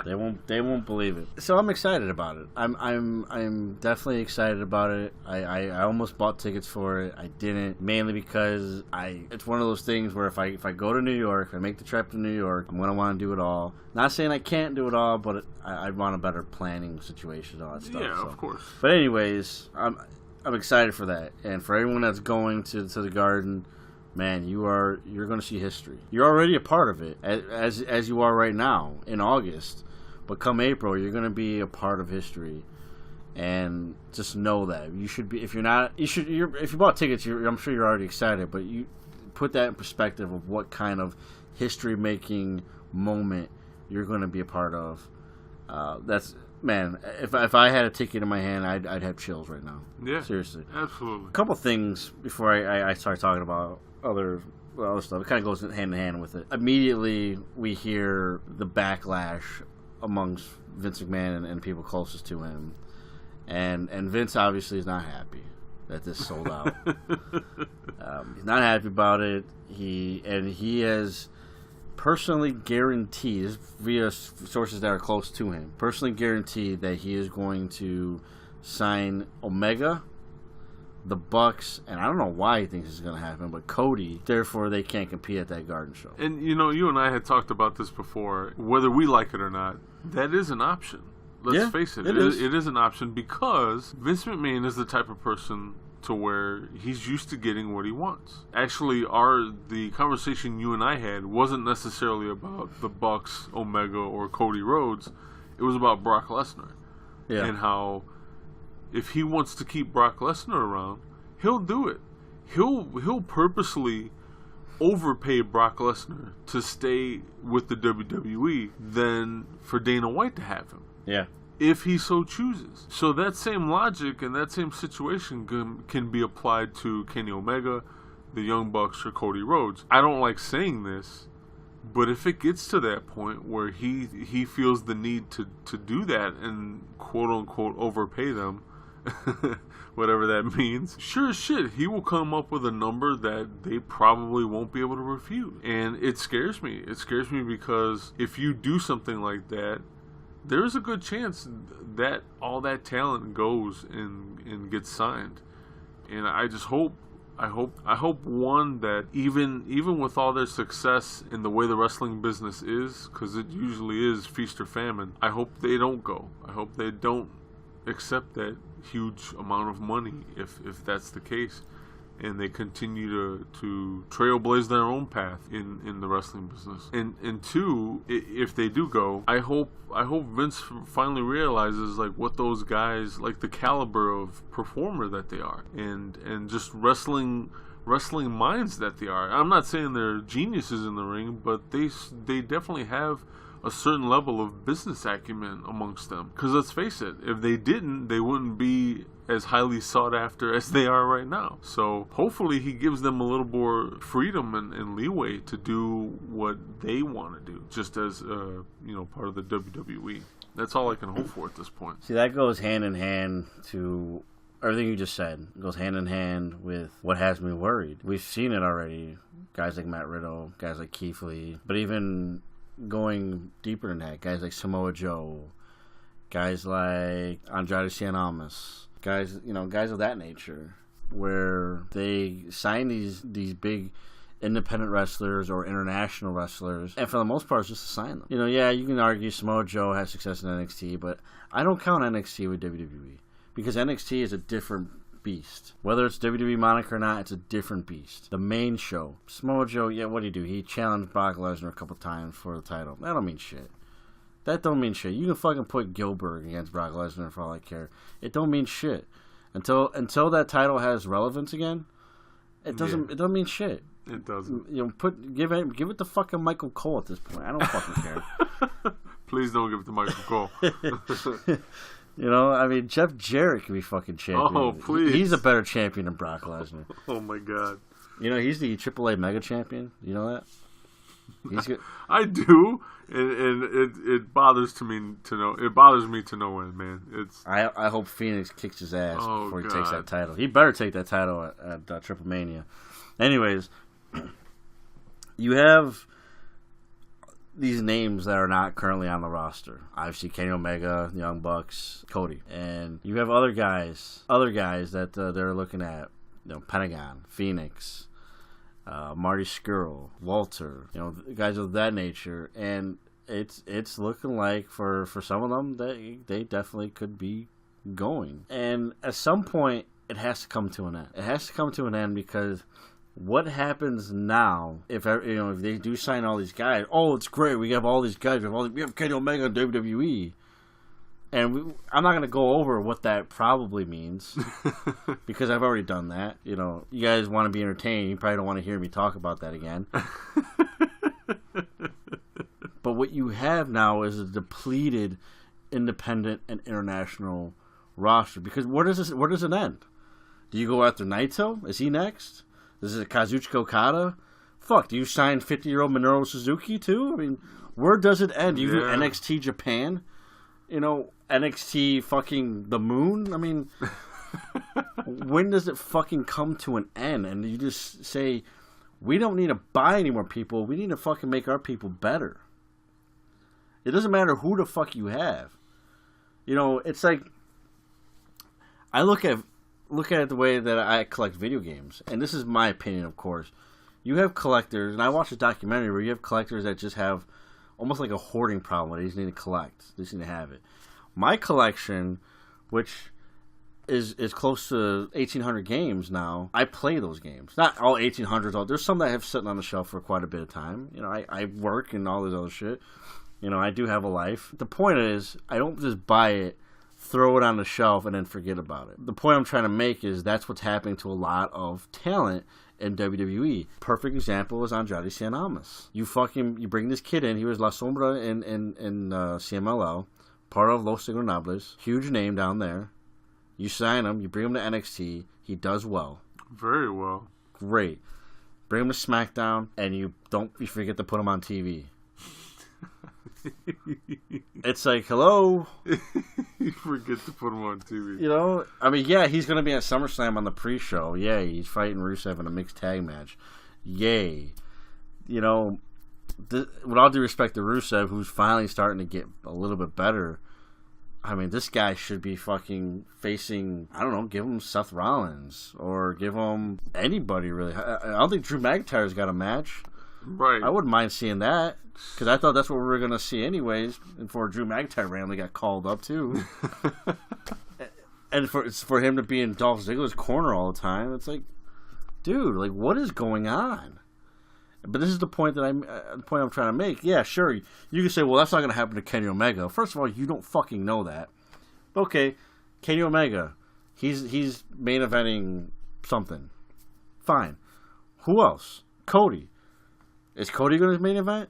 They won't believe it. So I'm excited about it. I'm definitely excited about it. I almost bought tickets for it. I didn't, mainly because it's one of those things where if I go to New York, if I make the trip to New York, I'm gonna want to do it all. Not saying I can't do it all, but I want a better planning situation and all that stuff. Yeah, so. of course. But anyways, I'm excited for that, and for everyone that's going to the Garden. Man, you're going to see history. You're already a part of it, as you are right now in August. But come April, you're going to be a part of history, and just know that you should be. If you're not, if you bought tickets, I'm sure you're already excited. But you put that in perspective of what kind of history-making moment you're going to be a part of. That's. Man, if I had a ticket in my hand, I'd have chills right now. Yeah, seriously. Absolutely. A couple things before I start talking about other stuff. It kind of goes hand in hand with it. Immediately, we hear the backlash amongst Vince McMahon and people closest to him, and Vince obviously is not happy that this sold out. He's not happy about it. He has personally guaranteed, via sources that are close to him, personally guaranteed that he is going to sign Omega, the Bucks, and I don't know why he thinks this is going to happen, but Cody. Therefore, they can't compete at that Garden show. And you and I had talked about this before. Whether we like it or not, that is an option. Let's face it. It is an option because Vince McMahon is the type of person to where he's used to getting what he wants. Actually, the conversation you and I had wasn't necessarily about the Bucks, Omega, or Cody Rhodes. It was about Brock Lesnar. Yeah. And how if he wants to keep Brock Lesnar around, he'll do it. He'll purposely overpay Brock Lesnar to stay with the WWE than for Dana White to have him. Yeah. If he so chooses. So that same logic and that same situation can be applied to Kenny Omega, the Young Bucks, or Cody Rhodes. I don't like saying this, but if it gets to that point where he feels the need to do that and quote-unquote overpay them, whatever that means, sure as shit, he will come up with a number that they probably won't be able to refute. And it scares me. It scares me because if you do something like that, there's a good chance that all that talent goes and gets signed. And I just hope one, that even with all their success in the way the wrestling business is, because it usually is feast or famine, I hope they don't go. I hope they don't accept that huge amount of money if that's the case, and they continue to trailblaze their own path in the wrestling business. And two, if they do go, I hope Vince finally realizes like what those guys, like the caliber of performer that they are, and just wrestling minds that they are. I'm not saying they're geniuses in the ring, but they definitely have a certain level of business acumen amongst them. Because let's face it, if they didn't, they wouldn't be as highly sought after as they are right now. So hopefully he gives them a little more freedom and leeway to do what they want to do, just as part of the WWE. That's all I can hope for at this point. See, that goes hand in hand to everything you just said. It goes hand in hand with what has me worried. We've seen it already. Guys like Matt Riddle, guys like Keith Lee, but even going deeper than that, guys like Samoa Joe, guys like Andrade Cien Almas, guys of that nature, where they sign these big independent wrestlers or international wrestlers, and for the most part, it's just to sign them. You can argue Samoa Joe has success in NXT, but I don't count NXT with WWE because NXT is a different beast. Whether it's WWE moniker or not, it's a different beast. The main show, Samoa Joe, what did he do? He challenged Brock Lesnar a couple times for the title. That don't mean shit. That don't mean shit. You can fucking put Gilbert against Brock Lesnar for all I care. It don't mean shit. Until that title has relevance again, it doesn't. Yeah. It don't mean shit. It doesn't. Give it to fucking Michael Cole at this point. I don't fucking care. Please don't give it to Michael Cole. Jeff Jarrett can be fucking champion. Oh, please. He's a better champion than Brock Lesnar. Oh my god. He's the AAA Mega Champion. You know that? He's good. I do, and it bothers me to no end, man. I hope Phoenix kicks his ass before he takes that title. He better take that title at Triple Mania. Anyways, you have these names that are not currently on the roster. Obviously, Kenny Omega, Young Bucks, Cody, and you have other guys that they're looking at. You know, Pentagon, Phoenix, Marty Scurll, Walter. You know, guys of that nature, and it's looking like for some of them that they definitely could be going. And at some point, it has to come to an end. It has to come to an end because what happens now if they do sign all these guys? Oh, it's great. We have all these guys. We have Kenny Omega in WWE. And I'm not going to go over what that probably means because I've already done that. You know, you guys want to be entertained. You probably don't want to hear me talk about that again. But what you have now is a depleted independent and international roster. Because where does it end? Do you go after Naito? Is he next? Is it Kazuchika Okada? Fuck, do you sign 50-year-old Minoru Suzuki too? I mean, where does it end? Do you do NXT Japan? You know, NXT fucking the moon? I mean, when does it fucking come to an end? And you just say, we don't need to buy any more people. We need to fucking make our people better. It doesn't matter who the fuck you have. You know, it's like, I look at it the way that I collect video games. And this is my opinion, of course. You have collectors, and I watched a documentary where you have collectors that just have almost like a hoarding problem. They just need to collect. They just need to have it. My collection, which is close to 1,800 games now, I play those games. Not all 1,800s. There's some that have sitting on the shelf for quite a bit of time. You know, I work and all this other shit. You know, I do have a life. The point is, I don't just buy it, throw it on the shelf, and then forget about it. The point I'm trying to make is that's what's happening to a lot of talent in WWE. Perfect example is Andrade Cien Almas. You bring this kid in. He was La Sombra in CMLL, part of Los Ingobernables. Huge name down there. You sign him. You bring him to NXT. He does well. Very well. Great. Bring him to SmackDown, and you forget to put him on TV. It's like, hello. You forget to put him on TV. You know, I mean, yeah, he's going to be at SummerSlam on the pre-show. Yay, he's fighting Rusev in a mixed tag match. Yay. You know, with all due respect to Rusev, who's finally starting to get a little bit better, I mean, this guy should be fucking facing, I don't know, give him Seth Rollins or give him anybody, really. I don't think Drew McIntyre's got a match. Right. I wouldn't mind seeing that because I thought that's what we were going to see anyways before Drew McIntyre randomly got called up too. And for him to be in Dolph Ziggler's corner all the time, it's like, dude, like, what is going on? But this is the point I'm trying to make. Yeah, sure, you can say, well, that's not going to happen to Kenny Omega. First of all, you don't fucking know that. Okay, Kenny Omega, he's main eventing something. Fine. Who else? Cody. Is Cody going to main event?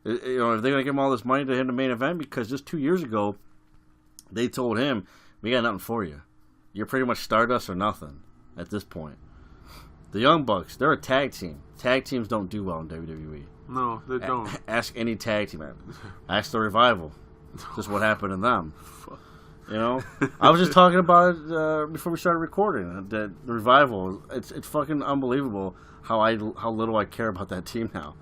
You know, if they're going to give him all this money to him to main event, because just 2 years ago, they told him, we got nothing for you. You're pretty much Stardust or nothing at this point. The Young Bucks, they're a tag team. Tag teams don't do well in WWE. No, they don't. Ask any tag team. Ask the Revival. Just what happened to them. You know? I was just talking about it before we started recording. The Revival, it's fucking unbelievable how little I care about that team now.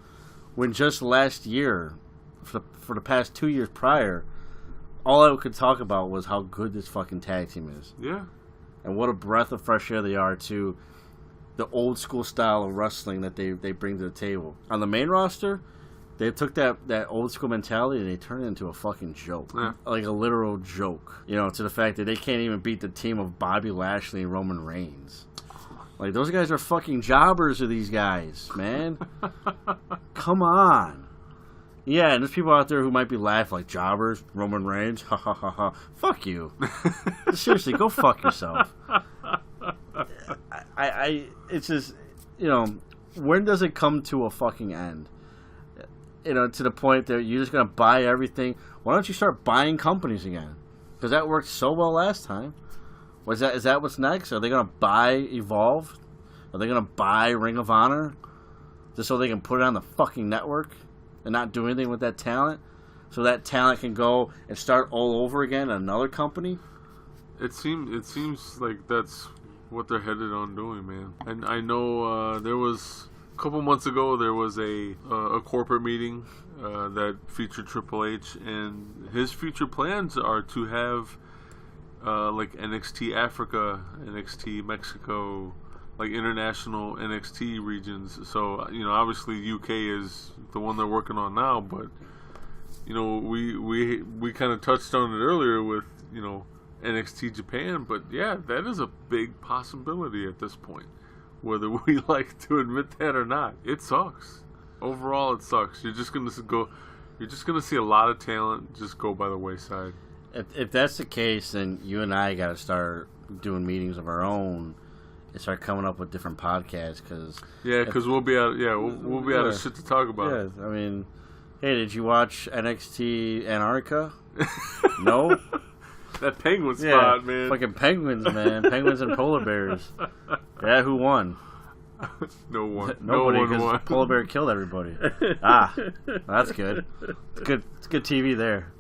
When just last year, for the past 2 years prior, all I could talk about was how good this fucking tag team is. Yeah. And what a breath of fresh air they are to the old school style of wrestling that they bring to the table. On the main roster, they took that old school mentality and they turned it into a fucking joke. Yeah. Like a literal joke. You know, to the fact that they can't even beat the team of Bobby Lashley and Roman Reigns. Like, those guys are fucking jobbers of these guys, man. Come on. Yeah, and there's people out there who might be laughing like, jobbers, Roman Reigns, ha ha ha ha. Fuck you. Seriously, go fuck yourself. It's just, you know, when does it come to a fucking end? You know, to the point that you're just going to buy everything. Why don't you start buying companies again? Because that worked so well last time. Is that what's next? Are they going to buy Evolve? Are they going to buy Ring of Honor? Just so they can put it on the fucking network and not do anything with that talent? So that talent can go and start all over again at another company? It seems like that's what they're headed on doing, man. And I know there was A couple months ago, there was a corporate meeting that featured Triple H, and his future plans are to have like NXT Africa, NXT Mexico, like international NXT regions. So obviously UK is the one they're working on now, but we kind of touched on it earlier with NXT Japan. But yeah, that is a big possibility at this point, whether we like to admit that or not. It sucks. Overall, it sucks. You're just gonna see a lot of talent just go by the wayside. If that's the case, then you and I got to start doing meetings of our own and start coming up with different podcasts. Because we'll be out. Yeah, we'll be out of shit to talk about. Yeah, I mean, hey, did you watch NXT Antarctica? No. That penguin spot, man. Fucking penguins, man. Penguins and polar bears. Yeah, who won? No one. Nobody, no one because won. polar bear killed everybody. That's good. It's good TV there.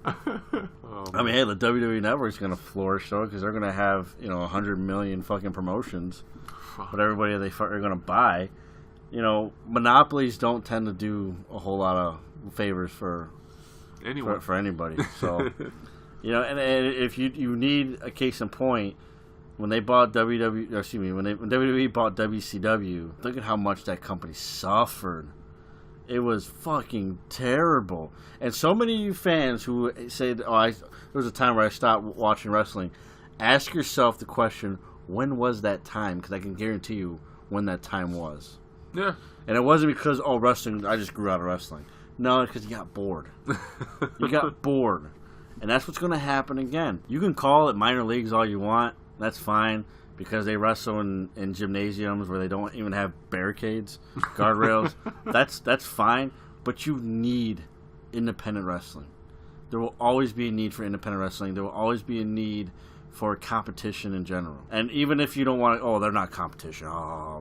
I mean, hey, the WWE Network's gonna flourish though, because they're gonna have 100 million fucking promotions, but everybody are gonna buy. Monopolies don't tend to do a whole lot of favors for anyone, for anybody. So, and if you need a case in point, when they bought when WWE bought WCW, look at how much that company suffered. It was fucking terrible. And so many of you fans who said, there was a time where I stopped watching wrestling. Ask yourself the question, when was that time? Because I can guarantee you when that time was. Yeah. And it wasn't because, wrestling, I just grew out of wrestling. No, because you got bored. You got bored. And that's what's going to happen again. You can call it minor leagues all you want. That's fine. Because they wrestle in gymnasiums where they don't even have barricades, guardrails. That's fine. But you need independent wrestling. There will always be a need for independent wrestling. There will always be a need for competition in general. And even if you don't want to, they're not competition.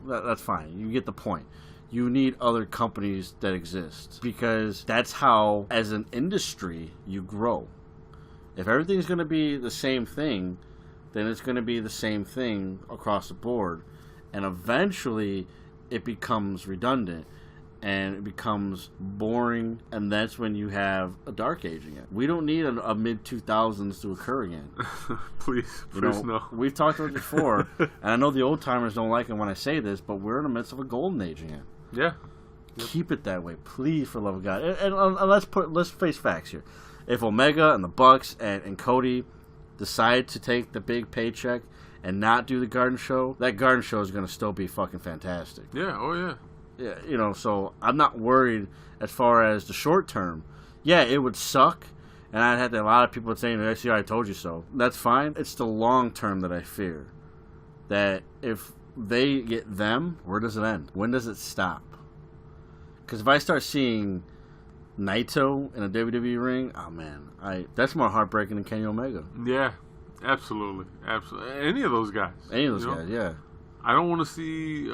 That's fine. You get the point. You need other companies that exist. Because that's how, as an industry, you grow. If everything's going to be the same thing, then it's going to be the same thing across the board. And eventually, it becomes redundant. And it becomes boring. And that's when you have a dark age again. We don't need a mid-2000s to occur again. Please no. We've talked about it before. And I know the old-timers don't like it when I say this, but we're in the midst of a golden age again. Yeah. Yep. Keep it that way, please, for the love of God. And let's face facts here. If Omega and the Bucks and Cody decide to take the big paycheck and not do the Garden Show, that Garden Show is going to still be fucking fantastic. Yeah, yeah. Yeah, so I'm not worried as far as the short term. Yeah, it would suck, and I'd have a lot of people saying, "See, I told you so." That's fine. It's the long term that I fear. That if they get them, where does it end? When does it stop? Because if I start seeing Naito in a WWE ring, oh man, that's more heartbreaking than Kenny Omega. Yeah, absolutely. Any of those guys. Yeah. I don't want to see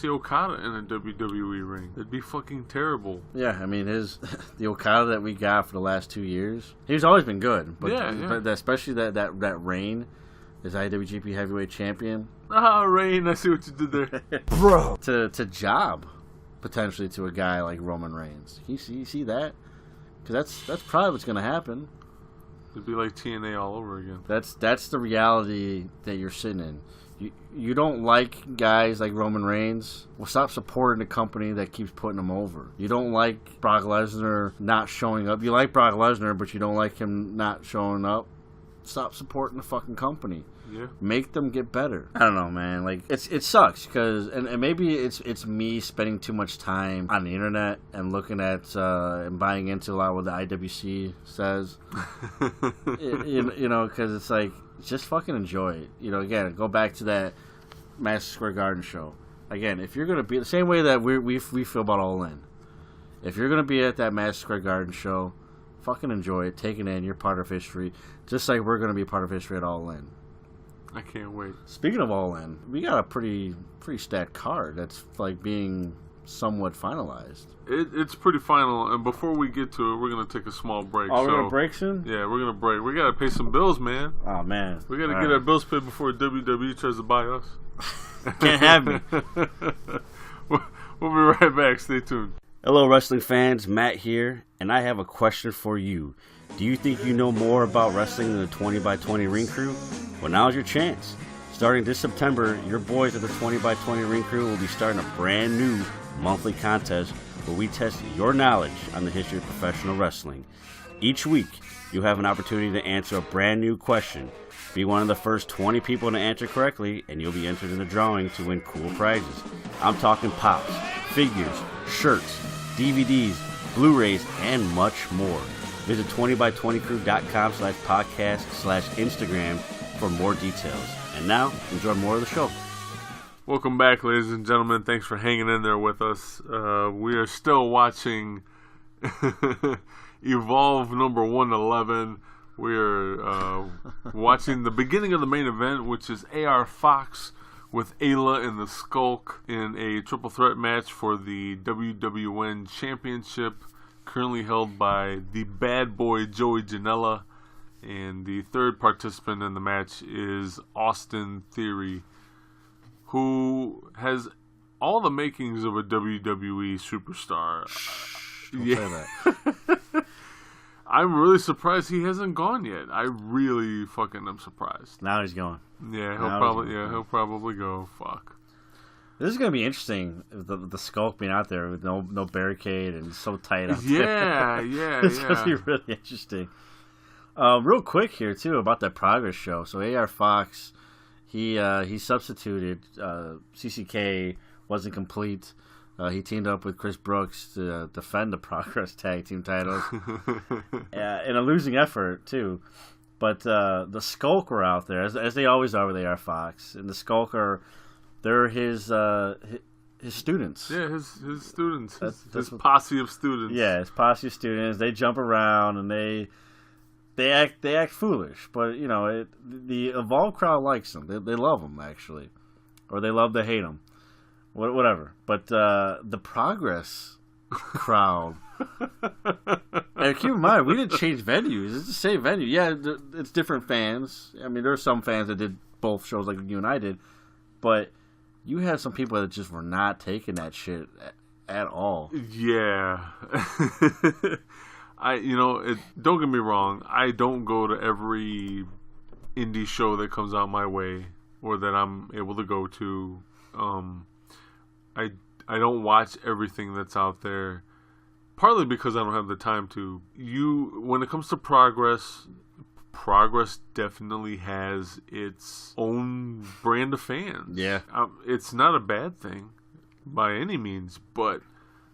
Okada in a WWE ring. That'd be fucking terrible. Yeah, I mean the Okada that we got for the last 2 years, he's always been good. But especially that reign as IWGP Heavyweight Champion. Reign, I see what you did there, bro. To job potentially to a guy like Roman Reigns. You see that? Because that's probably what's going to happen. It'd be like TNA all over again. That's the reality that you're sitting in. You don't like guys like Roman Reigns? Well, stop supporting the company that keeps putting him over. You don't like Brock Lesnar not showing up. You like Brock Lesnar, but you don't like him not showing up. Stop supporting the fucking company. Yeah. Make them get better. I don't know, man. Like it sucks because and maybe it's me spending too much time on the internet and looking at and buying into a lot of what the IWC says. Because it's like, just fucking enjoy it. Again, go back to that Madison Square Garden show. Again, if you're gonna be the same way that we feel about All In, if you're gonna be at that Madison Square Garden show, fucking enjoy it. Take it in. You're part of history, just like we're gonna be part of history at All In. I can't wait. Speaking of All In, we got a pretty stacked card that's like being somewhat finalized. It's pretty final, and before we get to it, we're gonna take a small break. Oh, we're gonna break soon? Yeah, we're gonna break. We gotta pay some bills, man. Oh man, we gotta get our bills paid before WWE tries to buy us. Can't have me. We'll be right back. Stay tuned. Hello, wrestling fans. Matt here, and I have a question for you. Do you think you know more about wrestling than the 20 by 20 Ring Crew? Well, now's your chance. Starting this September, your boys at the 20 by 20 Ring Crew will be starting a brand new monthly contest where we test your knowledge on the history of professional wrestling. Each week, you'll have an opportunity to answer a brand new question. Be one of the first 20 people to answer correctly, and you'll be entered in the drawing to win cool prizes. I'm talking pops, figures, shirts, DVDs, Blu-rays, and much more. Visit 20by20crew.com/podcast/Instagram for more details. And now, enjoy more of the show. Welcome back, ladies and gentlemen. Thanks for hanging in there with us. We are still watching Evolve number 111. We are watching the beginning of the main event, which is AR Fox with Ayla and the Skulk in a triple threat match for the WWN Championship, currently held by the bad boy Joey Janela. And the third participant in the match is Austin Theory, who has all the makings of a WWE superstar. Don't say that. I'm really surprised he hasn't gone yet. I really fucking am surprised. Now he's going. Yeah, Now he'll probably go. Fuck. This is going to be interesting, the Skulk being out there with no barricade and so tight out there. Yeah. It's going to be really interesting. Real quick here, too, about that Progress show. So AR Fox, he substituted. CCK wasn't complete. He teamed up with Chris Brooks to defend the Progress Tag Team titles in a losing effort, too. But the Skulk were out there, as they always are with AR Fox. And the Skulk they're his students. Yeah, his students. His what- posse of students. Yeah, his posse of students. They jump around and they act foolish. But, you know, the Evolve crowd likes them. They love them, actually. Or they love to hate them. Whatever. But the Progress crowd. And keep in mind, we didn't change venues. It's the same venue. Yeah, it's different fans. I mean, there are some fans that did both shows like you and I did. But you had some people that just were not taking that shit at all. Yeah. Don't get me wrong. I don't go to every indie show that comes out my way or that I'm able to go to. I don't watch everything that's out there, partly because I don't have the time to. When it comes to Progress definitely has its own brand of fans. Yeah. It's not a bad thing by any means, but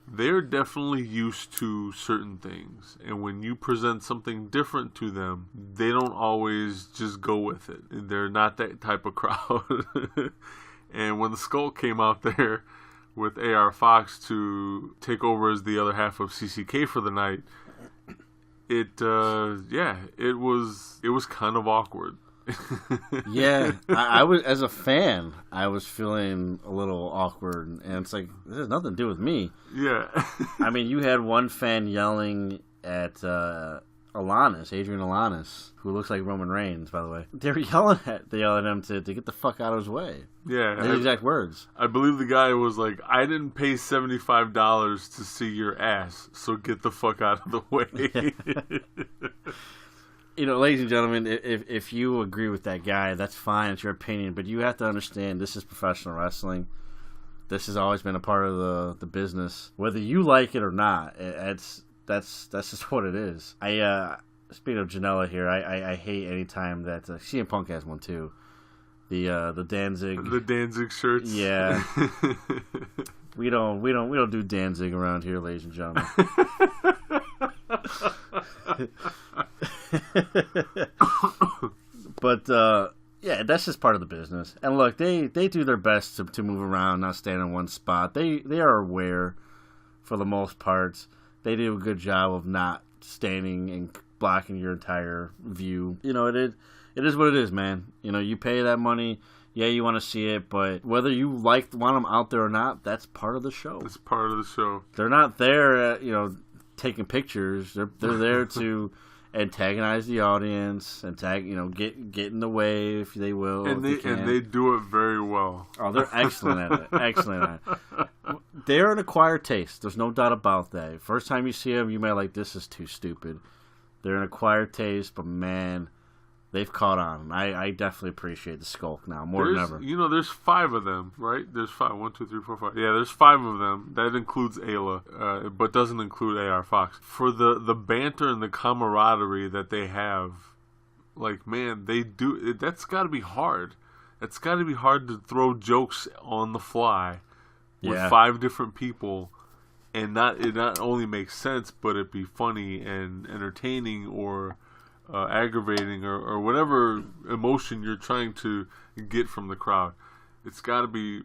they're definitely used to certain things. And when you present something different to them, they don't always just go with it. They're not that type of crowd. And when the Skulk came out there with AR Fox to take over as the other half of CCK for the night, it was kind of awkward. Yeah, I was, as a fan, I was feeling a little awkward, and it's like, this has nothing to do with me. Yeah. I mean, you had one fan yelling at Alanis, Adrian Alanis, who looks like Roman Reigns, by the way. They were yelling at him to get the fuck out of his way. Yeah. The exact words. I believe the guy was like, I didn't pay $75 to see your ass, so get the fuck out of the way. You know, ladies and gentlemen, if you agree with that guy, that's fine. It's your opinion. But you have to understand, this is professional wrestling. This has always been a part of the business. Whether you like it or not, that's just what it is. Speaking of Janela here, I hate any time that CM Punk has one too. The Danzig. The Danzig shirts. Yeah. we don't do Danzig around here, ladies and gentlemen. But yeah, that's just part of the business. And look, they do their best to move around, not stand in one spot. They are aware, for the most part. They do a good job of not standing and blocking your entire view. You know, it is what it is, man. You know, you pay that money. Yeah, you want to see it, but whether you want them out there or not, that's part of the show. It's part of the show. They're not there, taking pictures. They're there to antagonize the audience, get in the way if they will. And if can. they do it very well. Oh, they're excellent at it. Excellent at it. They're an acquired taste. There's no doubt about that. First time you see them, you may like, this is too stupid. They're an acquired taste, but man, they've caught on. I definitely appreciate the Skulk now more than ever. There's 5 of them, right? There's 5. 1, 2, 3, 4, 5. Yeah, there's 5 of them. That includes Ayla, but doesn't include AR Fox. For the banter and the camaraderie that they have, like, man, they do. That's got to be hard. It's got to be hard to throw jokes on the fly with 5 different people, and it not only makes sense, but it be funny and entertaining or aggravating or whatever emotion you're trying to get from the crowd. It's got to be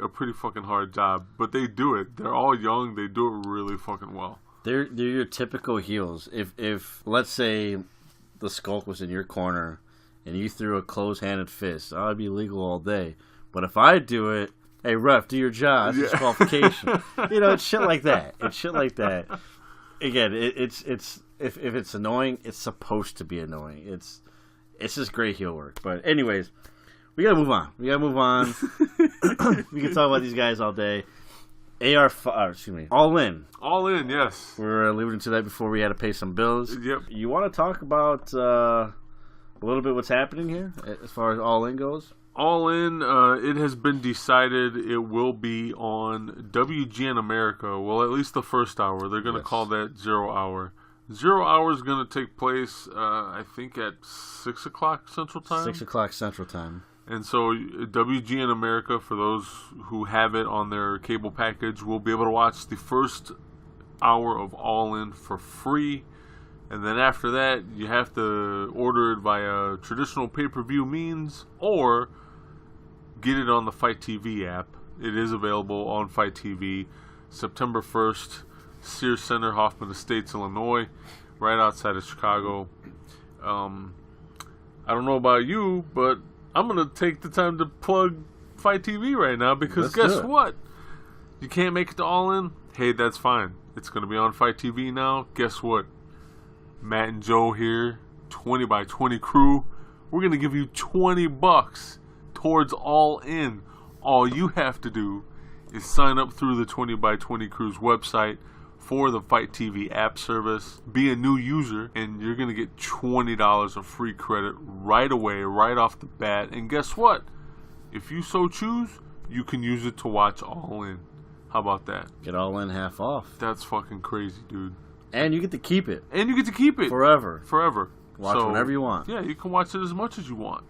a pretty fucking hard job, but they do it. They're all young. They do it really fucking well. They're your typical heels. If let's say the Skulk was in your corner and you threw a closed-handed fist, I'd be legal all day. But if I do it, hey ref, do your job. It's disqualification. It's shit like that. Again, it's if it's annoying, it's supposed to be annoying. It's just great heel work. But anyways, we gotta move on. We can talk about these guys all day. All In. All In, yes. We were alluding to that before we had to pay some bills. Yep. You want to talk about a little bit what's happening here as far as All In goes? All In, it has been decided it will be on WGN America. Well, at least the first hour. They're going to call that 0 Hour. 0 Hour is going to take place, I think, at 6 o'clock Central Time. 6 o'clock Central Time. And so WGN America, for those who have it on their cable package, will be able to watch the first hour of All In for free. And then after that, you have to order it via traditional pay-per-view means or get it on the Fight TV app. It is available on Fight TV. September 1st, Sears Center, Hoffman Estates, Illinois, right outside of Chicago. I don't know about you, but I'm going to take the time to plug Fight TV right now because guess what? You can't make it to All In? Hey, that's fine. It's going to be on Fight TV now. Guess what? Matt and Joe here, 20 by 20 crew. We're going to give you $20 towards All In. All you have to do is sign up through the 20 by 20 crew's website for the Fight TV app service. Be a new user, and you're going to get $20 of free credit right away, right off the bat. And guess what? If you so choose, you can use it to watch All In. How about that? Get All In half off. That's fucking crazy, dude. And you get to keep it. Forever. Watch whenever you want. Yeah, you can watch it as much as you want.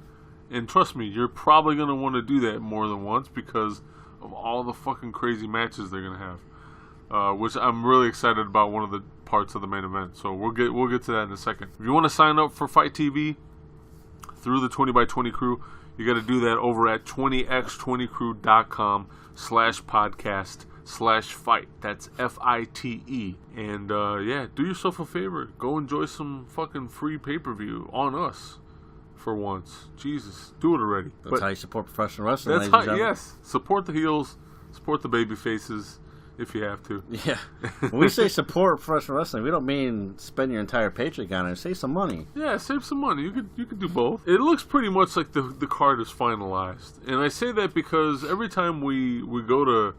And trust me, you're probably going to want to do that more than once because of all the fucking crazy matches they're going to have. Which I'm really excited about one of the parts of the main event. So we'll get to that in a second. If you want to sign up for Fight TV through the 20 by 20 crew, you got to do that over at 20x20crew.com/podcast/fight. That's FITE. And do yourself a favor. Go enjoy some fucking free pay-per-view on us for once. Jesus, do it already. That's how you support professional wrestling. That's how, yes. Support the heels, support the baby faces if you have to. Yeah. When we say support professional wrestling, we don't mean spend your entire paycheck on it. Save some money. Yeah, save some money. You could do both. It looks pretty much like the card is finalized. And I say that because every time we go to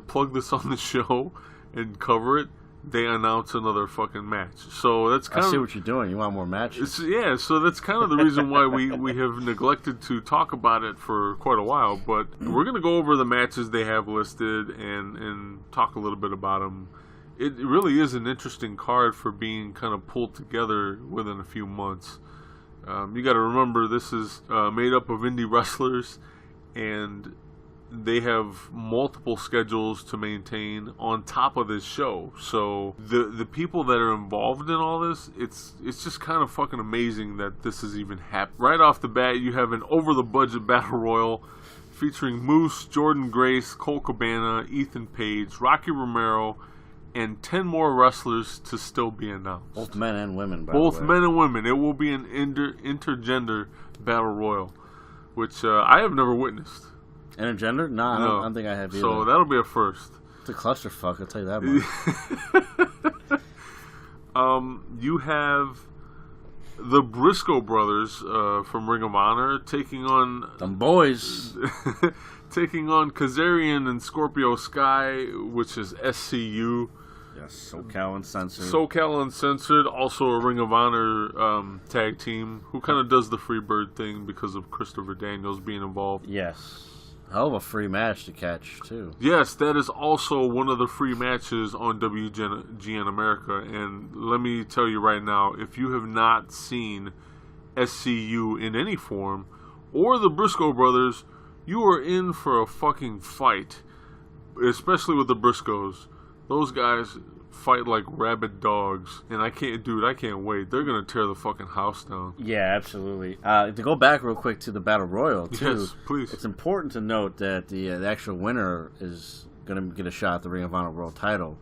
plug this on the show and cover it, they announce another fucking match. So that's kind of... I see what you're doing. You want more matches. So that's kind of the reason why we have neglected to talk about it for quite a while. But we're going to go over the matches they have listed and talk a little bit about them. It really is an interesting card for being kind of pulled together within a few months. You got to remember, this is made up of indie wrestlers, and they have multiple schedules to maintain on top of this show. So the people that are involved in all this, it's just kind of fucking amazing that this is even happening. Right off the bat, you have an over-the-budget battle royal featuring Moose, Jordan Grace, Colt Cabana, Ethan Page, Rocky Romero, and 10 more wrestlers to still be announced. Both men and women, by Both the way. men and women. It will be an intergender battle royal, which I have never witnessed. Intergender? No, I don't think I have either. So that'll be a first. It's a clusterfuck, I'll tell you that much. You have the Briscoe brothers from Ring of Honor taking on Them boys. taking on Kazarian and Scorpio Sky, which is SCU. Yes, SoCal Uncensored. SoCal Uncensored, also a Ring of Honor tag team, who kind of does the Freebird thing because of Christopher Daniels being involved. Yes. Hell of a free match to catch, too. Yes, that is also one of the free matches on WGN America. And let me tell you right now, if you have not seen SCU in any form, or the Briscoe brothers, you are in for a fucking fight. Especially with the Briscoes. Those guys fight like rabid dogs. And I can't wait. They're going to tear the fucking house down. Yeah, absolutely. To go back real quick to the Battle Royal, too. Yes, please. It's important to note that the actual winner is going to get a shot at the Ring of Honor World title.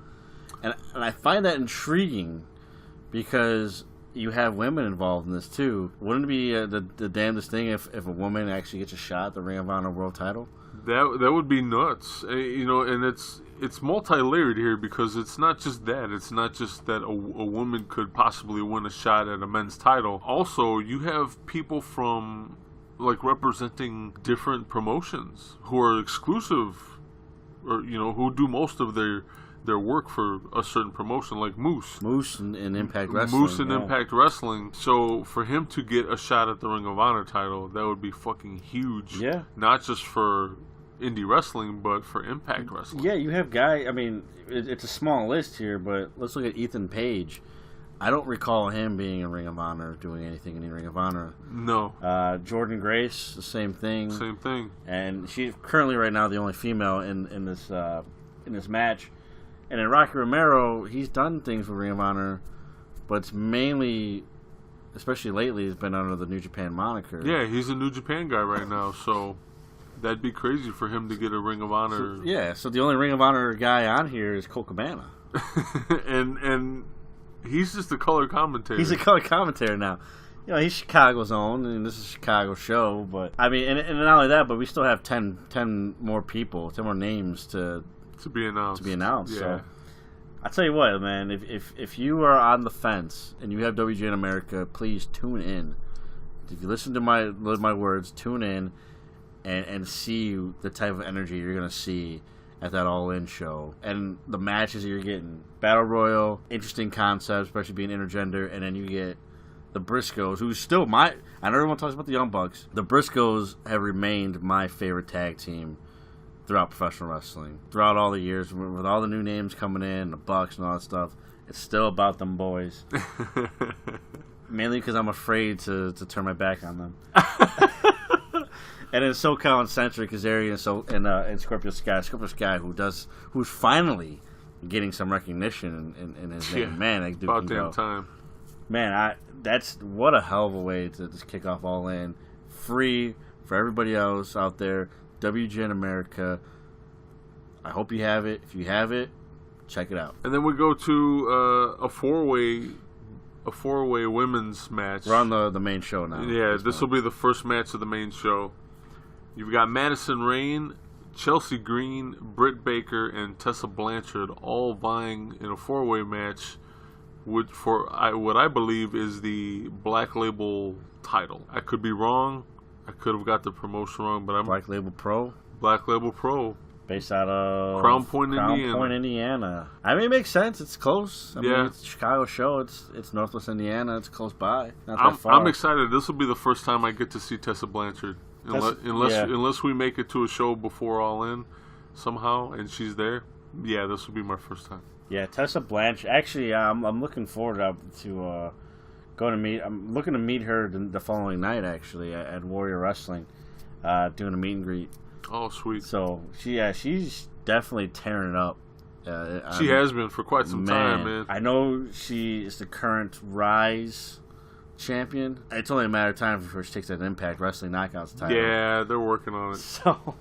And I find that intriguing because you have women involved in this, too. Wouldn't it be the damnedest thing if a woman actually gets a shot at the Ring of Honor World title? That would be nuts. And it's multi-layered here because it's not just that. It's not just that a woman could possibly win a shot at a men's title. Also, you have people from, like, representing different promotions who are exclusive or, who do most of their work for a certain promotion, like Moose. Moose and Impact Wrestling. Moose and Impact Wrestling. So for him to get a shot at the Ring of Honor title, that would be fucking huge. Yeah. Not just for indie wrestling, but for Impact Wrestling. Yeah, you have guys. I mean, it's a small list here, but let's look at Ethan Page. I don't recall him being in Ring of Honor, doing anything in the Ring of Honor. No. Jordan Grace, the same thing. Same thing. And she's currently right now the only female in this match. And then Rocky Romero, he's done things with Ring of Honor, but it's mainly, especially lately, he's been under the New Japan moniker. Yeah, he's a New Japan guy right now, so that'd be crazy for him to get a Ring of Honor. So the only Ring of Honor guy on here is Colt Cabana. and he's just a color commentator. He's a color commentator now. He's Chicago's own, and this is a Chicago show. But I mean, and not only that, but we still have 10 more people, 10 more names to be announced. Yeah. So I tell you what, man, if you are on the fence and you have WGN America, please tune in. If you listen to my words, tune in and see the type of energy you're gonna see at that All In show and the matches that you're getting. Battle Royal, interesting concept, especially being intergender, and then you get the Briscoes, who's still I know everyone talks about the Young Bucks. The Briscoes have remained my favorite tag team throughout professional wrestling. Throughout all the years, with all the new names coming in, the Bucks and all that stuff, it's still about them boys. Mainly because I'm afraid to turn my back on them. And then SoCal Uncensored, Kazarian and Scorpio Sky, who's finally getting some recognition in his name. Man, that dude about can damn go. time. Man, that's what a hell of a way to just kick off All In. Free for everybody else out there. WGN America. I hope you have it. If you have it, check it out. And then we go to a four-way women's match. We're on the main show now. Yeah, this will be the first match of the main show. You've got Madison Rayne, Chelsea Green, Britt Baker, and Tessa Blanchard all vying in a four-way match what I believe is the Black Label title. I could be wrong. I could have got the promotion wrong, but I'm Black Label Pro. Black Label Pro. Based out of Crown Point, Indiana. I mean, it makes sense. It's close. I mean, it's a Chicago show. It's Northwest Indiana. It's close by. Not that far. I'm excited. This will be the first time I get to see Tessa Blanchard. Unless we make it to a show before All In somehow, and she's there. Yeah, this will be my first time. Yeah, Tessa Blanchard. Actually, I'm looking forward to going to meet. I'm looking to meet her the following night. Actually, at Warrior Wrestling, doing a meet and greet. Oh, sweet. So she's definitely tearing it up. She has been for quite some time, man. I know she is the current Rise champion. It's only a matter of time before she takes that Impact Wrestling Knockouts title. Yeah, they're working on it. So,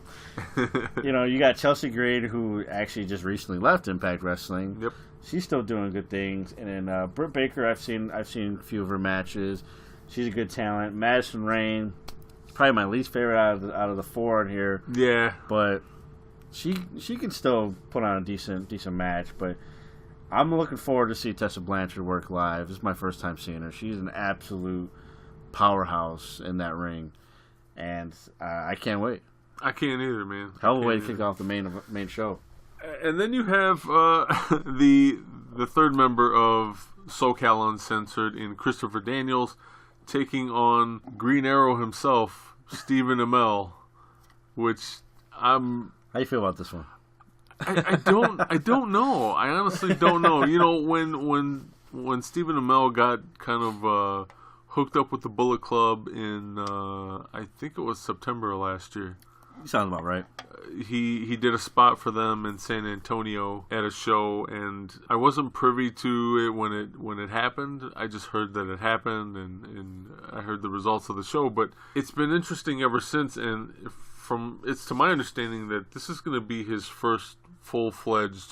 you got Chelsea Green, who actually just recently left Impact Wrestling. Yep. She's still doing good things. And then Britt Baker, I've seen a few of her matches. She's a good talent. Madison Rayne, probably my least favorite out of the four in here. Yeah. But she can still put on a decent match. But I'm looking forward to see Tessa Blanchard work live. This is my first time seeing her. She's an absolute powerhouse in that ring, and I can't wait. I can't either, man. Hell of a way to Can't kick off the main show. either. And then you have the third member of SoCal Uncensored in Christopher Daniels taking on Green Arrow himself, Stephen Amell, which I'm. How you feel about this one? I don't know. I honestly don't know. You know, when Stephen Amell got kind of hooked up with the Bullet Club in I think it was September of last year. Sounds about right. He did a spot for them in San Antonio at a show, and I wasn't privy to it when it happened. I just heard that it happened, and I heard the results of the show. But it's been interesting ever since, and it's to my understanding that this is going to be his first full-fledged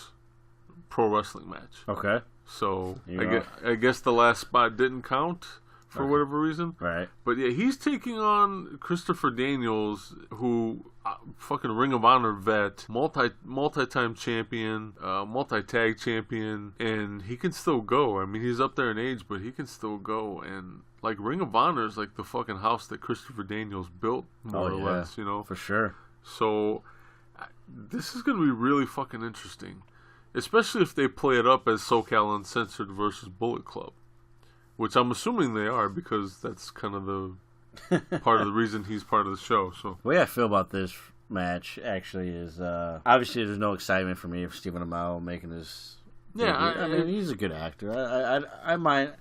pro wrestling match. Okay. So Yeah. I guess the last spot didn't count for whatever reason. Right. But yeah, he's taking on Christopher Daniels, who fucking Ring of Honor vet, multi-time champion, multi-tag champion, and he can still go. I mean, he's up there in age, but he can still go. And like Ring of Honor is like the fucking house that Christopher Daniels built, more or less, you know. For sure. So this is going to be really fucking interesting, especially if they play it up as SoCal Uncensored versus Bullet Club. Which I'm assuming they are, because that's kind of the part of the reason he's part of the show. So The way I feel about this match actually is obviously there's no excitement for me of Stephen Amell making his. Yeah, I mean he's a good actor. I might.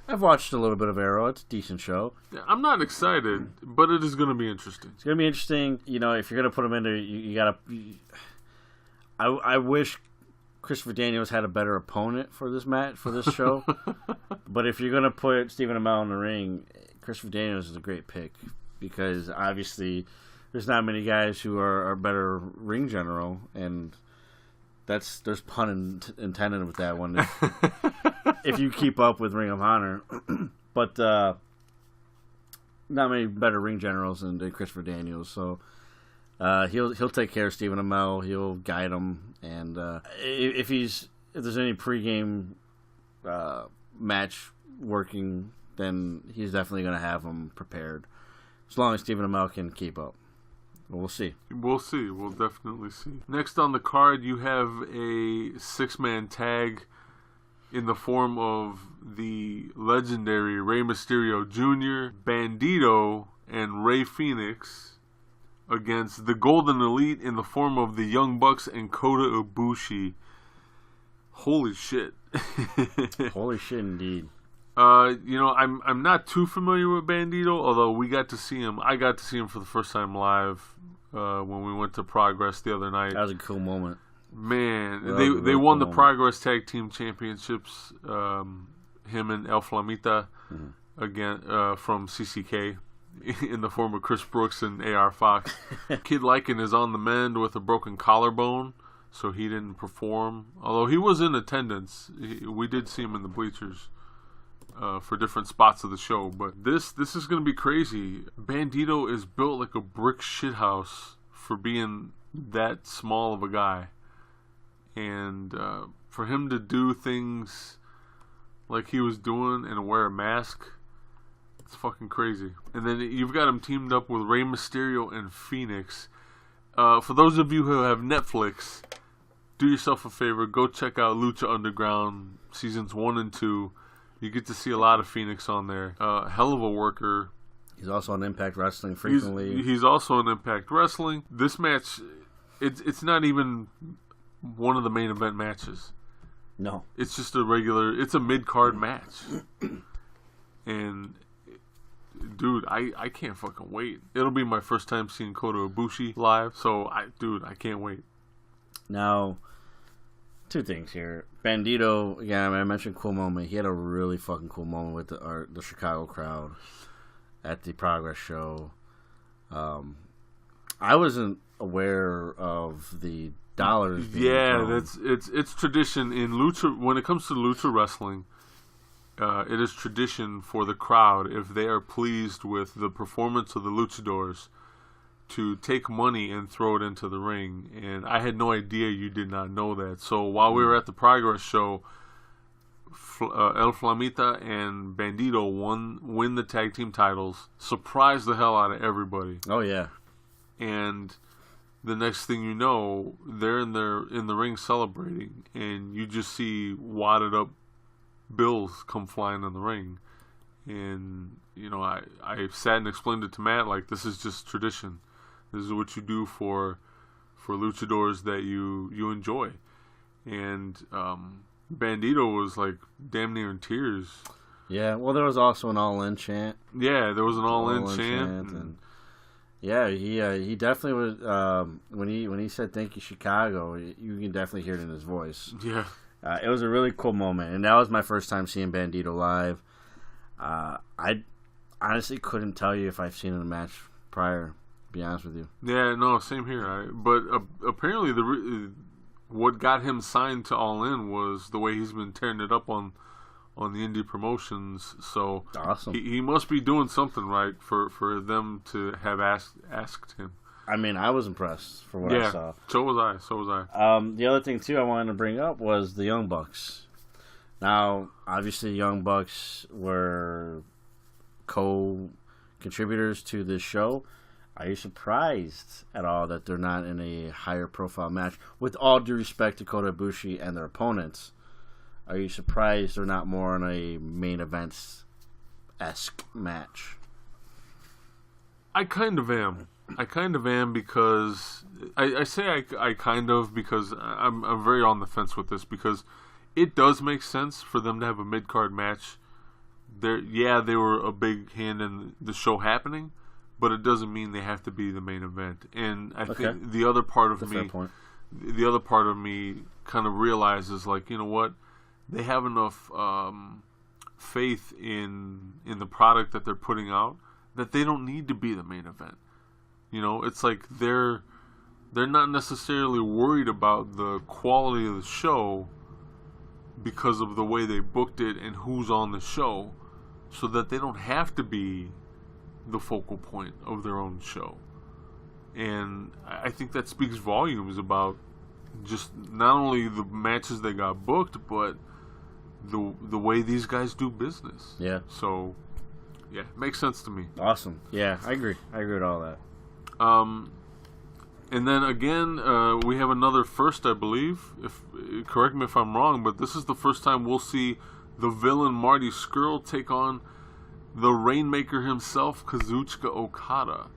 I've watched a little bit of Arrow. It's a decent show. I'm not excited, but it is going to be interesting. It's gonna be interesting. You know, if you're gonna put him in there, you gotta. I wish Christopher Daniels had a better opponent for this match, for this show. But if you're gonna put Stephen Amell in the ring, Christopher Daniels is a great pick, because obviously there's not many guys who are better ring general, and there's pun intended with that one. If you keep up with Ring of Honor, but not many better ring generals than Christopher Daniels. So he'll take care of Stephen Amell. He'll guide him, and if there's any pregame match working, then he's definitely going to have him prepared, as long as Stephen Amell can keep up. But we'll see. We'll see. We'll definitely see. Next on the card, you have a 6-man tag in the form of the legendary Rey Mysterio Jr., Bandito, and Rey Fenix against the Golden Elite in the form of the Young Bucks and Kota Ibushi. Holy shit. Holy shit, indeed. You know, I'm not too familiar with Bandito, although I got to see him for the first time live when we went to Progress the other night. That was a cool moment. Man, Really they won the cool moment. Progress Tag Team Championships. Him and El Flamita again from CCK in the form of Chris Brooks and AR Fox. Kid Lycan is on the mend with a broken collarbone, so he didn't perform. Although he was in attendance, we did see him in the bleachers for different spots of the show. But this is going to be crazy. Bandito is built like a brick shithouse for being that small of a guy. And for him to do things like he was doing and wear a mask, it's fucking crazy. And then you've got him teamed up with Rey Mysterio and Phoenix. For those of you who have Netflix, do yourself a favor, go check out Lucha Underground seasons 1 and 2. You get to see a lot of Phoenix on there. Hell of a worker. He's also on Impact Wrestling frequently. He's also on Impact Wrestling. This match, it's not even one of the main event matches. No. It's just it's a mid-card match. And, dude, I can't fucking wait. It'll be my first time seeing Kota Ibushi live, so, I can't wait. Now, two things here. Bandito, again, I mentioned cool moment. He had a really fucking cool moment with the Chicago crowd at the Progress show. I wasn't aware of the dollars being Yeah, thrown. it's tradition in lucha. When it comes to lucha wrestling, it is tradition for the crowd, if they are pleased with the performance of the luchadors, to take money and throw it into the ring. And I had no idea you did not know that. So while we were at the Progress show, El Flamita and Bandito win the tag team titles, surprise the hell out of everybody, Oh yeah. and the next thing you know, they're in the ring celebrating, and you just see wadded up bills come flying in the ring. And I sat and explained it to Matt, like, this is just tradition. This is what you do for luchadors that you enjoy. And Bandito was like damn near in tears. Yeah. Well, there was also an all in chant. Yeah, there was an all-in chant. And yeah, he definitely was. When he said "Thank you, Chicago," you can definitely hear it in his voice. Yeah. It was a really cool moment, and that was my first time seeing Bandito live. I honestly couldn't tell you if I've seen a match prior. To be honest with you. Yeah, no, same here. But apparently, what got him signed to All In was the way he's been tearing it up on the indie promotions. So Awesome. he must be doing something right for them to have asked him. I mean, I was impressed for what I saw. So was I. The other thing too I wanted to bring up was the Young Bucks. Now, obviously, Young Bucks were co-contributors to this show. Are you surprised at all that they're not in a higher profile match? With all due respect to Kota Ibushi and their opponents, are you surprised they're not more in a main events-esque match? I kind of am. Because I say I kind of because I'm very on the fence with this, because it does make sense for them to have a mid-card match. They were a big hand in the show happening, but it doesn't mean they have to be the main event. And I think the other part of me kind of realizes, like, you know what, they have enough faith in the product that they're putting out that they don't need to be the main event. You know, it's like they're not necessarily worried about the quality of the show because of the way they booked it and who's on the show, so that they don't have to be the focal point of their own show. And I think that speaks volumes about just not only the matches they got booked, but the way these guys do business. Yeah. So, yeah, makes sense to me. Awesome. Yeah, I agree. I agree with all that. And then again, we have another first, I believe. Correct me if I'm wrong, but this is the first time we'll see the villain Marty Scurll take on the Rainmaker himself, Kazuchika Okada.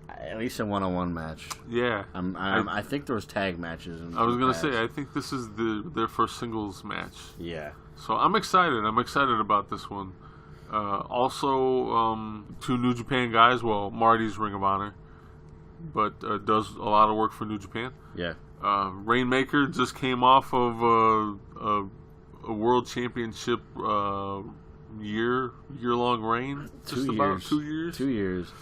At least a one-on-one match. Yeah. I think there was tag matches. I was going to say, I think this is their first singles match. Yeah. So I'm excited. I'm excited about this one. Also, two New Japan guys. Well, Marty's Ring of Honor, but does a lot of work for New Japan. Yeah. Rainmaker just came off of a World Championship year-long reign. Just about 2 years. 2 years.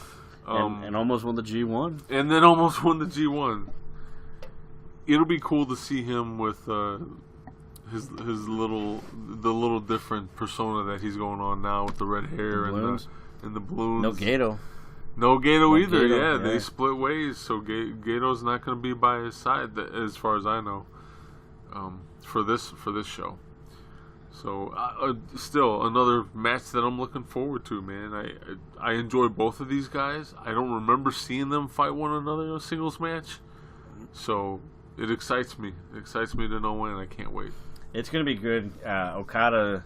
And almost won the G1. And then almost won the G1. It'll be cool to see him with his little different persona that he's going on now with the red hair and the balloons. No Gato. No Gato either. Gato, yeah, yeah. they split ways, so Gato's not going to be by his side, as far as I know, for this show. So still another match that I'm looking forward to, man. I enjoy both of these guys. I don't remember seeing them fight one another in a singles match, so it excites me. It excites me to no end. I can't wait. It's going to be good. Okada,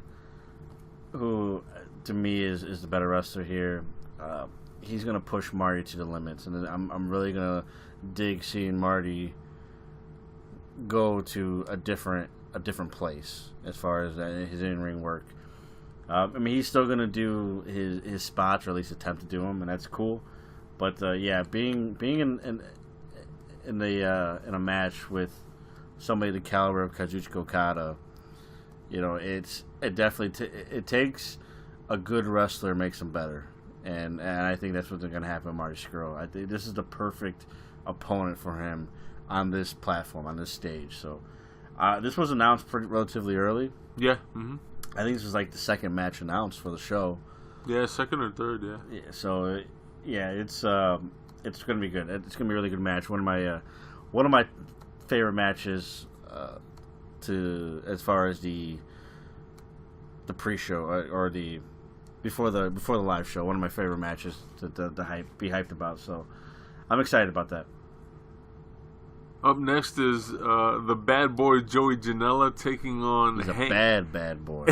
who to me is the better wrestler here, he's going to push Marty to the limits, and I'm really going to dig seeing Marty go to a different place as far as his in-ring work. I mean, he's still going to do his spots, or at least attempt to do them, and that's cool. But yeah, being in a match with somebody the caliber of Kazuchika Okada, you know, it definitely it takes a good wrestler makes them better, and I think that's what's going to happen with Marty Scurll. I think this is the perfect opponent for him on this platform, on this stage. So this was announced relatively early. Yeah. Mm-hmm. I think this was like the second match announced for the show. Yeah, second or third. Yeah. Yeah. So yeah, it's going to be good. It's going to be a really good match. One of my favorite matches as far as the the pre-show or the before the live show. One of my favorite matches to be hyped about. So I'm excited about that. Up next is the bad boy Joey Janela taking on He's a bad boy.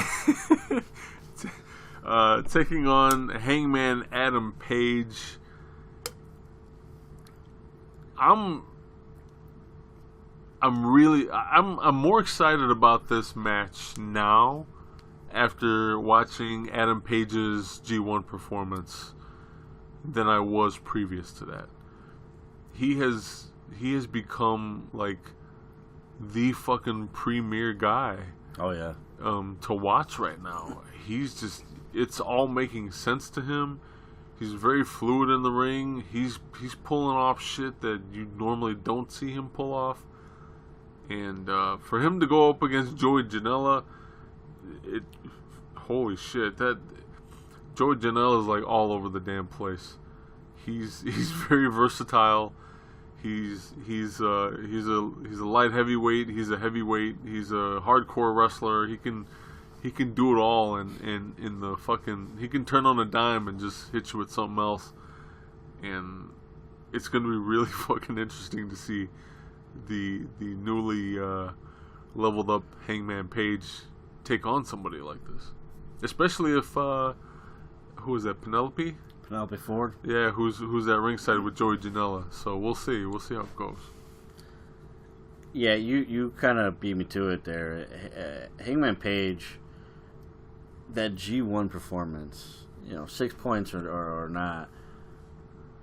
taking on Hangman Adam Page. I'm more excited about this match now after watching Adam Page's G1 performance than I was previous to that. He has become like the fucking premier guy Oh yeah. to watch right now. It's all making sense to him. He's very fluid in the ring. He's pulling off shit that you normally don't see him pull off. And for him to go up against Joey Janela, holy shit, that Joey Janela is like all over the damn place. He's very versatile. He's a light heavyweight. He's a heavyweight. He's a hardcore wrestler. He can do it all, and in the fucking he can turn on a dime and just hit you with something else. And it's gonna be really fucking interesting to see the newly leveled up Hangman Page take on somebody like this, especially if who is that, Penelope Ford. Yeah, who's at ringside with Joey Janela. So we'll see how it goes. Yeah, you kind of beat me to it there. Hangman Page, that G1 performance, 6 points or not.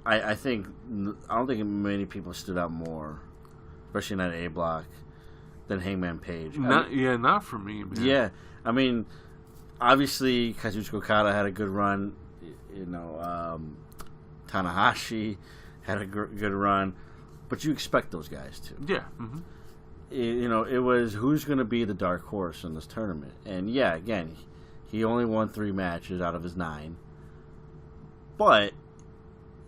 I don't think many people stood out more, especially in that A block, than Hangman Page. Not for me, man. Yeah, I mean, obviously Kazuchika Okada had a good run. Tanahashi had a good run, but you expect those guys to. Yeah. Mm-hmm. It was who's going to be the dark horse in this tournament, and yeah, again, he only won 3 matches out of his 9, but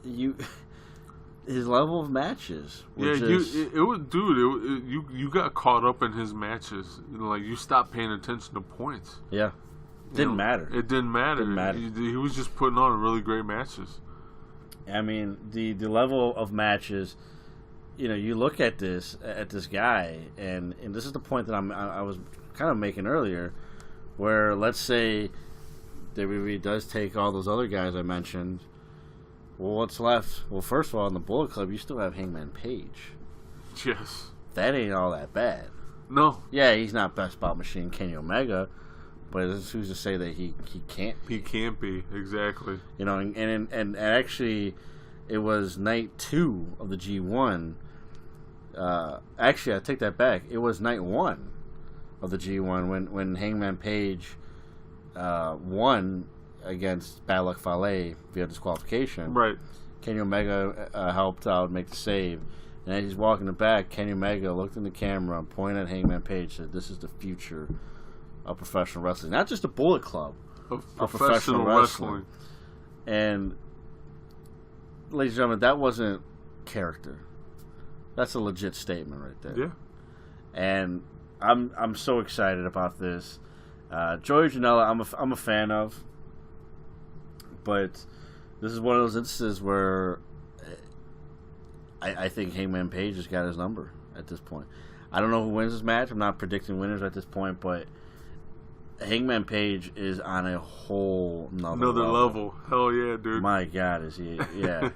his level of matches. You got caught up in his matches. Like you stopped paying attention to points. Yeah. Didn't matter. It didn't matter. He was just putting on really great matches. I mean, the level of matches. You look at this guy, and this is the point that I was kind of making earlier, where let's say WWE does take all those other guys I mentioned. Well, what's left? Well, first of all, in the Bullet Club, you still have Hangman Page. Yes. That ain't all that bad. No. Yeah, he's not Best Bout Machine Kenny Omega. But who's to say that he can't be? He can't be, exactly. And actually, it was night 2 of the G1. Actually, I take that back. It was night 1 of the G1 when Hangman Page won against Bad Luck Fale via disqualification. Right. Kenny Omega helped out make the save. And as he's walking the back, Kenny Omega looked in the camera, pointed at Hangman Page, said, "This is the future of professional wrestling, not just a Bullet Club, of professional wrestling." And, ladies and gentlemen, that wasn't character. That's a legit statement right there. Yeah. And I'm so excited about this. Joey Janela, I'm a fan of, but this is one of those instances where I think Hangman Page has got his number at this point. I don't know who wins this match. I'm not predicting winners at this point, but Hangman Page is on a whole another level. Hell yeah, dude. My God, is he? Yeah.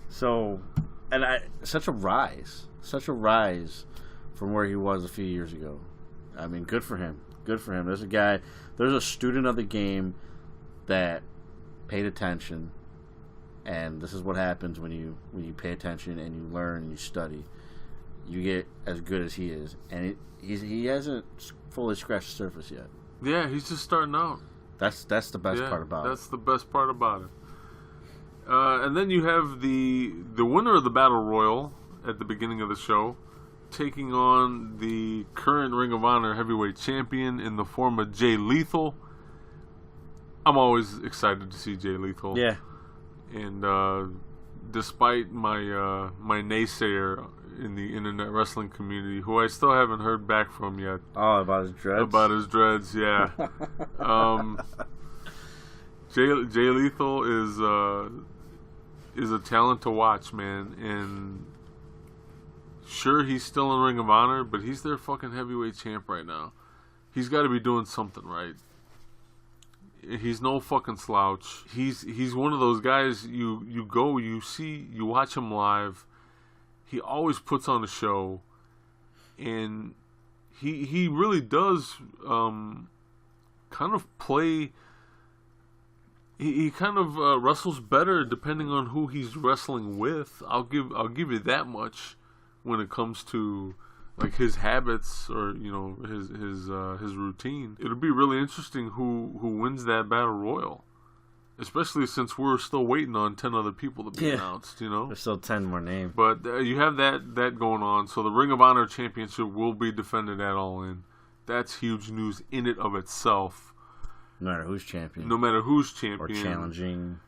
So, and such a rise from where he was a few years ago. I mean, good for him. There's a student of the game that paid attention, and this is what happens when you pay attention and you learn and you study. You get as good as he is, and he hasn't fully scratched the surface yet. Yeah, he's just starting out. That's the best part about it. That's the best part about it. And then you have the winner of the Battle Royal at the beginning of the show taking on the current Ring of Honor heavyweight champion in the form of Jay Lethal. I'm always excited to see Jay Lethal. Yeah. And despite my naysayer in the internet wrestling community, who I still haven't heard back from yet. Oh, about his dreads? About his dreads, yeah. Jay Lethal is a talent to watch, man. And sure, he's still in Ring of Honor, but he's their fucking heavyweight champ right now. He's got to be doing something right. He's no fucking slouch. He's one of those guys you watch him live. He always puts on a show, and he really does kind of play. He kind of wrestles better depending on who he's wrestling with. I'll give you that much when it comes to like his habits or his routine. It'll be really interesting who wins that battle royal, especially since we're still waiting on 10 other people to be announced. There's still 10 more names, but you have that going on. So the Ring of Honor Championship will be defended at All In. That's huge news in it of itself. No matter who's champion. Or challenging.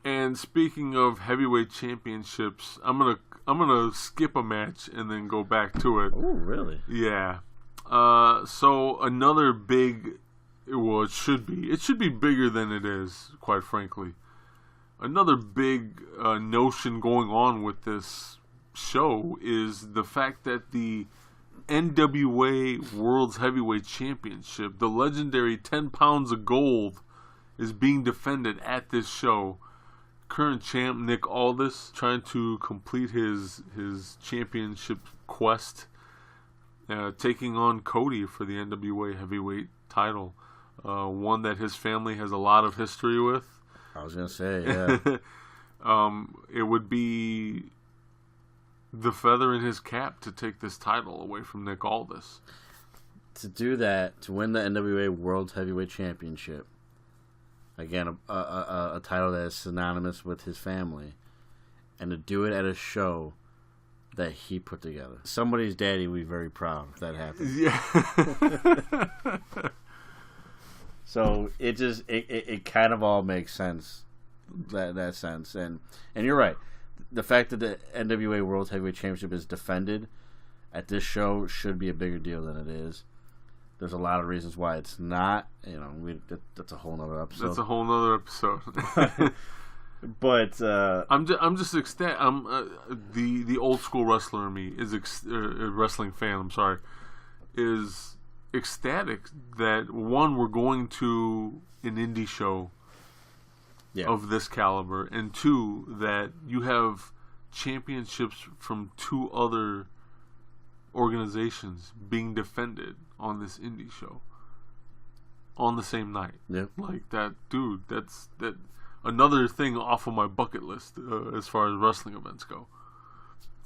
And speaking of heavyweight championships, I'm gonna skip a match and then go back to it. Oh, really? Yeah. So another big, well, it should be bigger than it is, quite frankly. Another big notion going on with this show is the fact that the NWA World's Heavyweight Championship, the legendary 10 pounds of gold, is being defended at this show. Current champ Nick Aldis trying to complete his championship quest, taking on Cody for the NWA Heavyweight title, one that his family has a lot of history with. I was gonna say, yeah. It would be the feather in his cap to take this title away from Nick Aldis. To do that, to win the NWA World Heavyweight Championship, again, a title that is synonymous with his family, and to do it at a show that he put together. Somebody's daddy would be very proud if that happened. Yeah. So it kind of all makes sense, that sense, and you're right. The fact that the NWA World Heavyweight Championship is defended at this show should be a bigger deal than it is. There's a lot of reasons why it's not. That's a whole nother episode. That's a whole nother episode. But I'm just ecstatic. The old school wrestler in me is wrestling fan. I'm sorry, is ecstatic that one, we're going to an indie show of this caliber, and two, that you have championships from two other organizations being defended on this indie show on the same night. Yep. Like that, dude. That's another thing off of my bucket list as far as wrestling events go.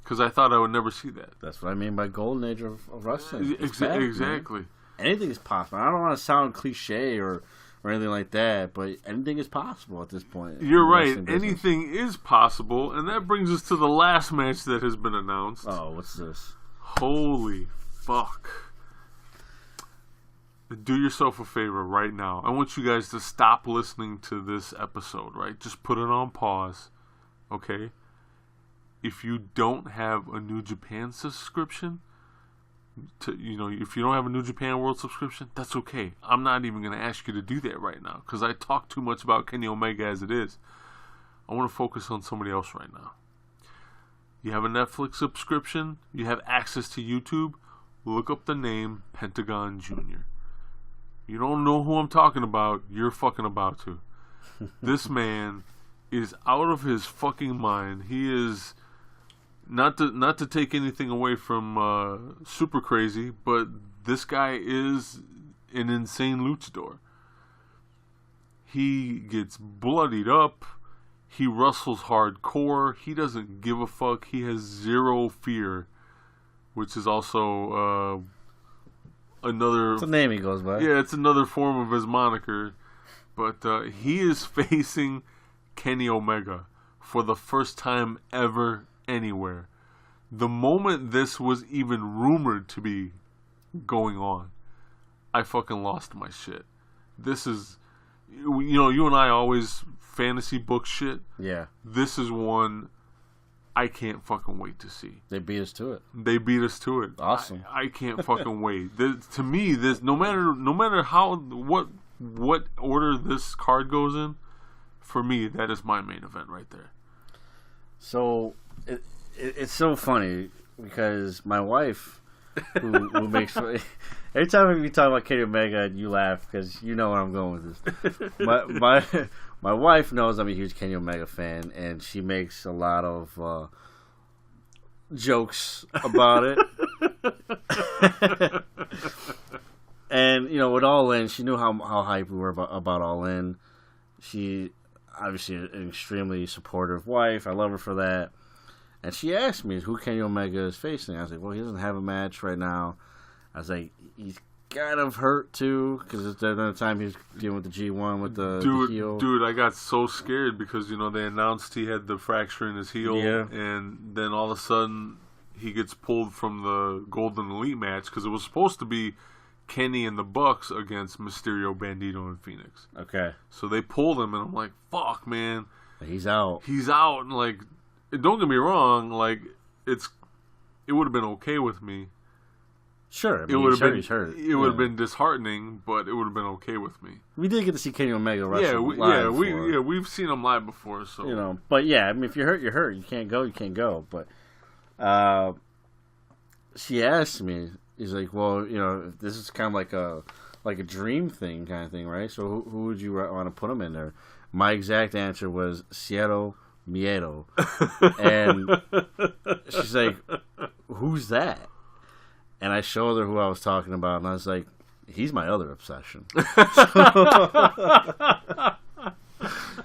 Because I thought I would never see that. That's what I mean by golden age of wrestling. Exactly. Man. Anything is possible. I don't want to sound cliche or anything like that, but anything is possible at this point. You're right. Anything is possible, and that brings us to the last match that has been announced. Oh, what's this? Holy fuck. Do yourself a favor right now. I want you guys to stop listening to this episode, right? Just put it on pause, okay? If you don't have a New Japan subscription, if you don't have a New Japan World subscription, that's okay. I'm not even going to ask you to do that right now because I talk too much about Kenny Omega as it is. I want to focus on somebody else right now. You have a Netflix subscription, you have access to YouTube, look up the name Pentagon Jr. You don't know who I'm talking about, you're fucking about to. This man is out of his fucking mind. He is, not to take anything away from Super Crazy, but this guy is an insane luchador. He gets bloodied up. He wrestles hardcore. He doesn't give a fuck. He has zero fear, which is also another... It's a name he goes by. Yeah, it's another form of his moniker. But he is facing Kenny Omega for the first time ever anywhere. The moment this was even rumored to be going on, I fucking lost my shit. This is... You and I always fantasy book shit. Yeah. This is one I can't fucking wait to see. They beat us to it. They beat us to it. Awesome. I can't fucking wait. To me, this no matter how what order this card goes in, for me that is my main event right there. So it's so funny because my wife, who makes every time we talk about Kenny Omega, you laugh because you know where I'm going with this. My wife knows I'm a huge Kenny Omega fan, and she makes a lot of jokes about it. And you know, with All In, she knew how hype we were about All In. She obviously an extremely supportive wife. I love her for that. And she asked me who Kenny Omega is facing. I was like, well, he doesn't have a match right now. I was like, he's kind of hurt too, because it's another time he was dealing with the G1 with the heel. Dude, I got so scared because, you know, they announced he had the fracture in his heel, Yeah. and then all of a sudden he gets pulled from the Golden Elite match because it was supposed to be Kenny and the Bucks against Mysterio, Bandito, and Phoenix. Okay. So they pulled him, and I'm like, fuck, man. He's out. He's out, and, like, don't get me wrong, like, it would have been okay with me. Sure. I mean, It would have been he's hurt. It would have been disheartening, but it would have been okay with me. We did get to see Kenny Omega wrestle Yeah, live before. we've seen him live before, so You know, but yeah, I mean, if you're hurt, you're hurt. You can't go, you can't go. But she asked me, he's like, well, you know, this is kind of like a dream thing kind of thing, right? So who would you want to put him in there? My exact answer was Cero Miedo. And she's like, who's that? And I showed her who I was talking about, and I was like, he's my other obsession.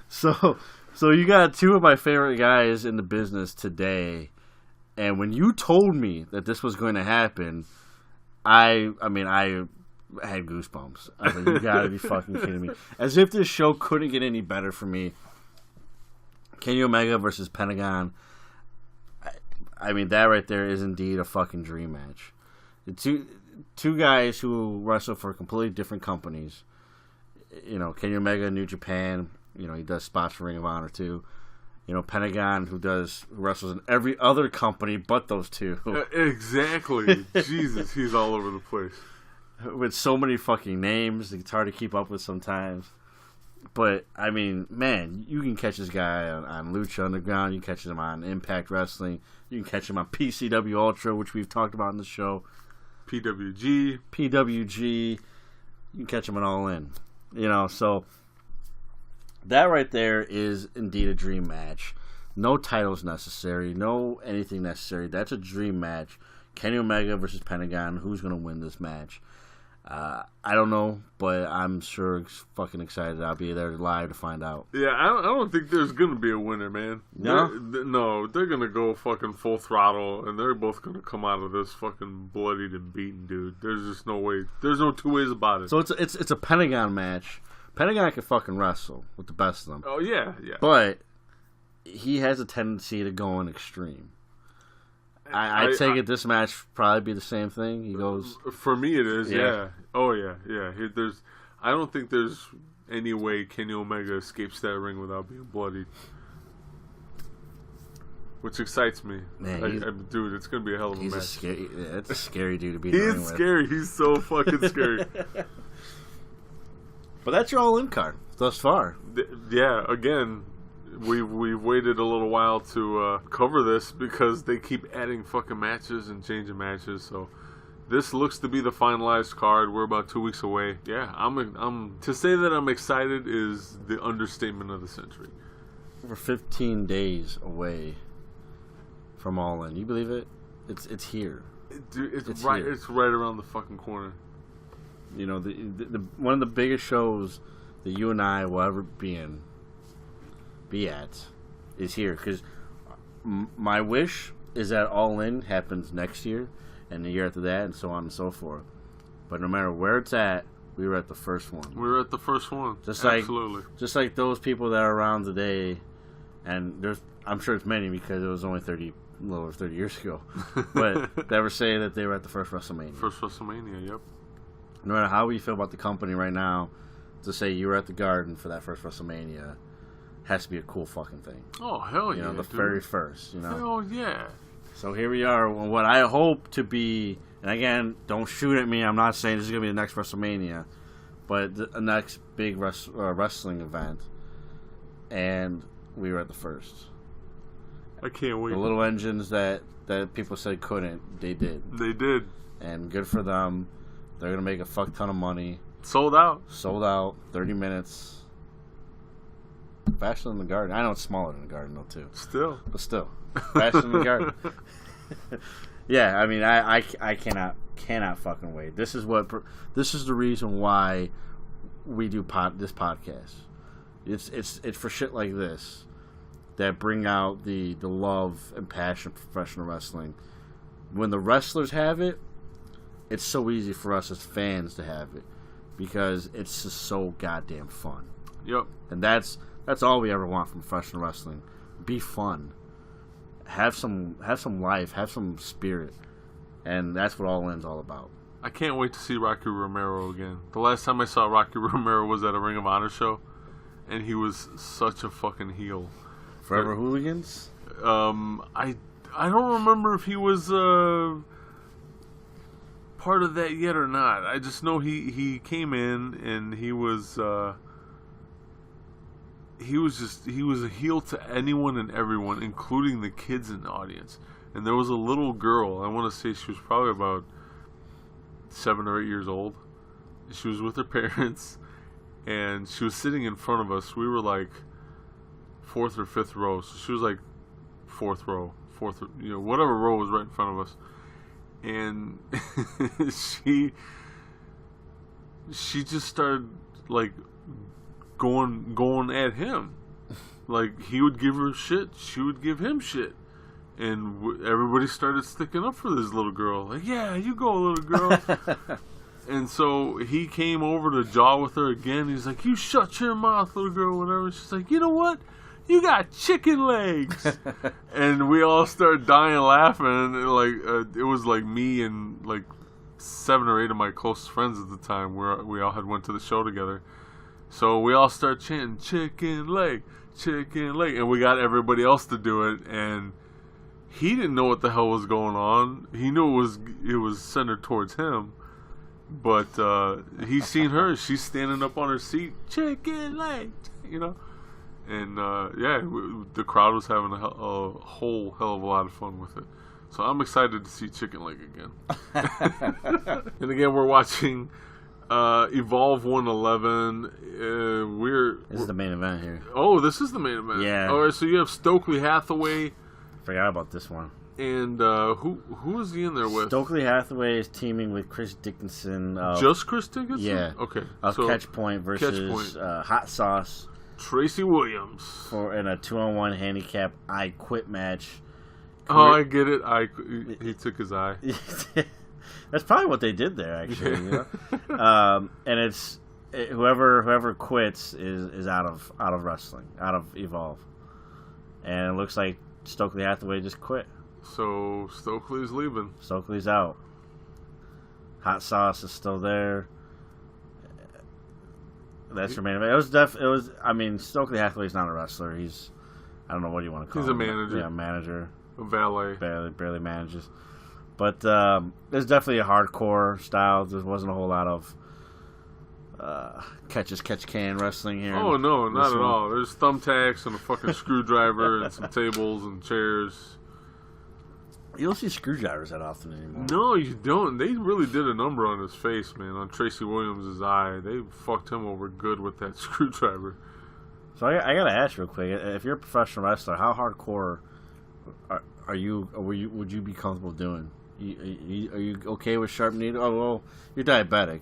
So you got two of my favorite guys in the business today, and when you told me that this was going to happen, I had goosebumps. I was like, you gotta be fucking kidding me. As if this show couldn't get any better for me. Kenny Omega versus Pentagon. I mean, that right there is indeed a fucking dream match. The two guys who wrestle for completely different companies. You know, Kenny Omega, New Japan. You know, he does spots for Ring of Honor too. You know, Pentagon, who wrestles in every other company but those two. Exactly. Jesus, he's all over the place. With so many fucking names, it's hard to keep up with sometimes. But, I mean, man, you can catch this guy on Lucha Underground. You can catch him on Impact Wrestling. You can catch him on PCW Ultra, which we've talked about in the show. PWG. You can catch him on All In. You know, so that right there is indeed a dream match. No titles necessary. No anything necessary. That's a dream match. Kenny Omega versus Pentagon. Who's going to win this match? I don't know, but I'm sure fucking excited. I'll be there live to find out. Yeah, I don't think there's gonna be a winner, man. No? They're gonna go fucking full throttle, and they're both gonna come out of this fucking bloodied and beaten, dude. There's just no way. There's no two ways about it. So it's a Pentagon match. Pentagon can fucking wrestle with the best of them. Oh yeah. But he has a tendency to go in extreme. I take it this match probably be the same thing. He goes. For me, it is. Yeah. Yeah. Oh yeah. I don't think there's any way Kenny Omega escapes that ring without being bloodied, which excites me. Man, dude, it's gonna be a hell of a match. It's a scary dude to be. He's scary. He's so fucking scary. But that's your all-in card thus far. Yeah. Again. We've waited a little while to cover this because they keep adding fucking matches and changing matches. So this looks to be the finalized card. We're about 2 weeks away. Yeah, I'm to say that I'm excited is the understatement of the century. We're 15 days away from All In. You believe it? It's here. Dude, It's right. here. It's right around the fucking corner. You know, the one of the biggest shows that you and I will ever be at is here, because my wish is that All In happens next year and the year after that and so on and so forth. But no matter where it's at, we were at the first one. We were at the first one. Absolutely. Just like those people that are around today, and I'm sure it's many because it was only a little over 30 years ago, but that were saying that they were at the first WrestleMania. First WrestleMania, yep. No matter how we feel about the company right now, to say you were at the Garden for that first WrestleMania, has to be a cool fucking thing. Oh, hell You yeah, know, the dude. very first, you know. Hell yeah. So here we are, on what I hope to be, and again, don't shoot at me, I'm not saying this is going to be the next WrestleMania, but the next big wrestling event, and we were at the first. I can't wait. The little engines that people said couldn't, they did. They did. And good for them. They're going to make a fuck ton of money. Sold out. Sold out, 30 minutes. Faster than the Garden. I know it's smaller than the Garden, though, too. Still. But still, faster than the Garden. Yeah, I mean, I cannot fucking wait. This is the reason why we do this podcast. It's for shit like this that bring out the love and passion for professional wrestling. When the wrestlers have it, it's so easy for us as fans to have it because it's just so goddamn fun. Yep. And that's all we ever want from professional wrestling. Be fun. Have some life, have some spirit. And that's what All In's all about. I can't wait to see Rocky Romero again. The last time I saw Rocky Romero was at a Ring of Honor show, and he was such a fucking heel. Forever Hooligans? I don't remember if he was part of that yet or not. I just know he came in and he was a heel to anyone and everyone, including the kids in the audience. And there was a little girl, I want to say she was probably about 7 or 8 years old. She was with her parents, and she was sitting in front of us. We were like 4th or 5th row, so she was like 4th row, whatever row was right in front of us. And she just started like going at him. Like, he would give her shit, she would give him shit. And everybody started sticking up for this little girl. Like, yeah, you go, little girl. And so he came over to jaw with her again. He's like, you shut your mouth, little girl, whatever. She's like, you know what? You got chicken legs. And we all started dying laughing. It was like me and like 7 or 8 of my closest friends at the time, where we all had went to the show together. So we all started chanting, chicken leg, and we got everybody else to do it, and he didn't know what the hell was going on. He knew it was centered towards him, but he seen her. She's standing up on her seat, chicken leg, and the crowd was having a whole hell of a lot of fun with it. So I'm excited to see Chicken Leg again. And again, we're watching Evolve 111. This is the main event here. Oh, this is the main event. Yeah. All right, so you have Stokely Hathaway. Forgot about this one. And who is he in there with? Stokely Hathaway is teaming with Chris Dickinson. Just Chris Dickinson? Yeah. Okay. Of so Catch Point versus Hot Sauce Tracy Williams in a 2-on-1 handicap I Quit match. Oh, I get it. He took his eye. That's probably what they did there, actually. And it's whoever quits is out of wrestling, out of Evolve, and it looks like Stokely Hathaway just quit. So Stokely's leaving. Stokely's out. Hot Sauce is still there. That's your main event. It was. I mean, Stokely Hathaway's not a wrestler. I don't know what you want to call him. He's a manager. Yeah, manager. A valet. Barely manages. But there's definitely a hardcore style. There wasn't a whole lot of catch-can wrestling here. Oh, no, not This at one. all. There's thumbtacks and a fucking screwdriver and some tables and chairs. You don't see screwdrivers that often anymore. No, you don't. They really did a number on his face, man, on Tracy Williams' eye. They fucked him over good with that screwdriver. So I gotta ask real quick: if you're a professional wrestler, how hardcore are you? Or would you be comfortable doing? Are you okay with sharp needle? Oh well, you're diabetic,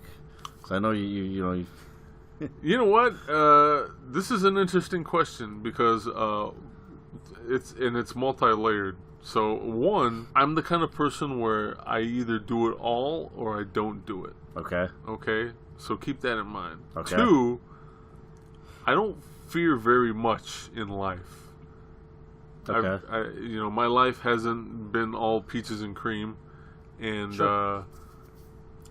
so I know you know. You know what? This is an interesting question because it's multi-layered. So one, I'm the kind of person where I either do it all or I don't do it. Okay. Okay? So keep that in mind. Okay. 2, I don't fear very much in life. Okay. My life hasn't been all peaches and cream, and Sure.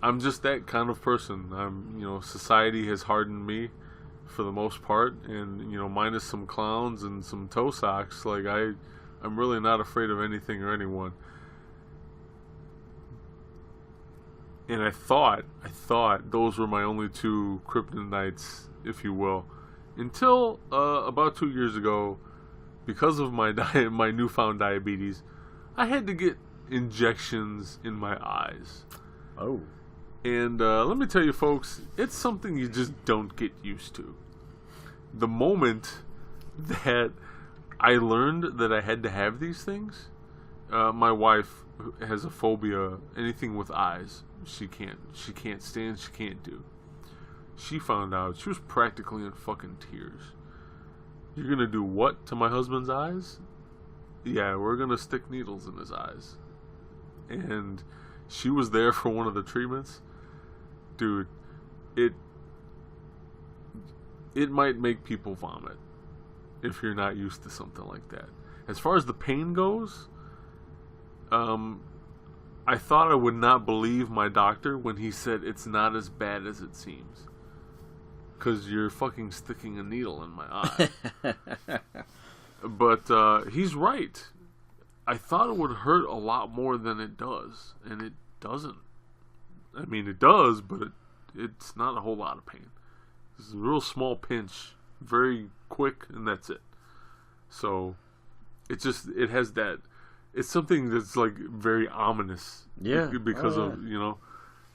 I'm just that kind of person. Society has hardened me, for the most part, and minus some clowns and some toe socks. Like I'm really not afraid of anything or anyone. And I thought those were my only two kryptonites, if you will, until about 2 years ago, because of my my newfound diabetes, I had to get injections in my eyes. Oh. And let me tell you, folks, it's something you just don't get used to. The moment that I learned that I had to have these things, my wife has a phobia, anything with eyes. She can't stand, she can't do. She found out, she was practically in fucking tears. You're gonna do what to my husband's eyes? Yeah, we're gonna stick needles in his eyes. And she was there for one of the treatments. Dude, it might make people vomit if you're not used to something like that. As far as the pain goes, I thought I would not believe my doctor when he said it's not as bad as it seems. 'Cause you're fucking sticking a needle in my eye. But he's right. I thought it would hurt a lot more than it does, and it doesn't. I mean, it does, but it's not a whole lot of pain. It's a real small pinch, very quick, and that's it. So it has that. It's something that's like very ominous. Yeah. Because of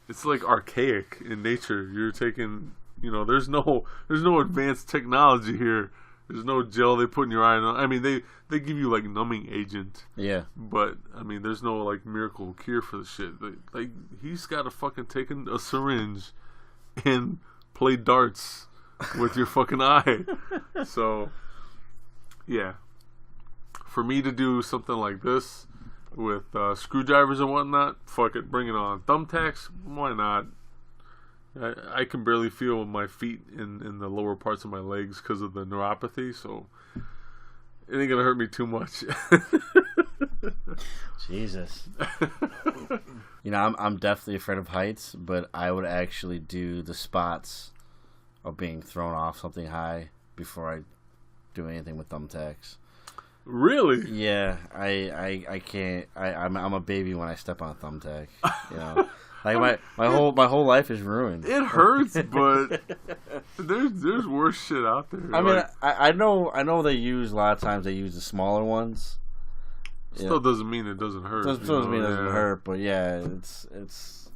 it's like archaic in nature. You're taking. There's no advanced technology here. There's no gel they put in your eye. I mean, they give you like numbing agent. Yeah. But I mean, there's no like miracle cure for the shit. Like he's got to fucking take a syringe and play darts with your fucking eye. So, yeah. For me to do something like this with screwdrivers and whatnot, fuck it, bring it on. Thumbtacks, why not? I can barely feel my feet in the lower parts of my legs because of the neuropathy, so it ain't gonna hurt me too much. Jesus. I'm definitely afraid of heights, but I would actually do the spots of being thrown off something high before I do anything with thumbtacks. Really? Yeah, I can't. I'm a baby when I step on a thumbtack. Like my whole life is ruined. It hurts, but there's worse shit out there. I mean, I know they use a lot of times they use the smaller ones. Still doesn't mean it doesn't hurt. Doesn't mean it doesn't hurt, but yeah, it's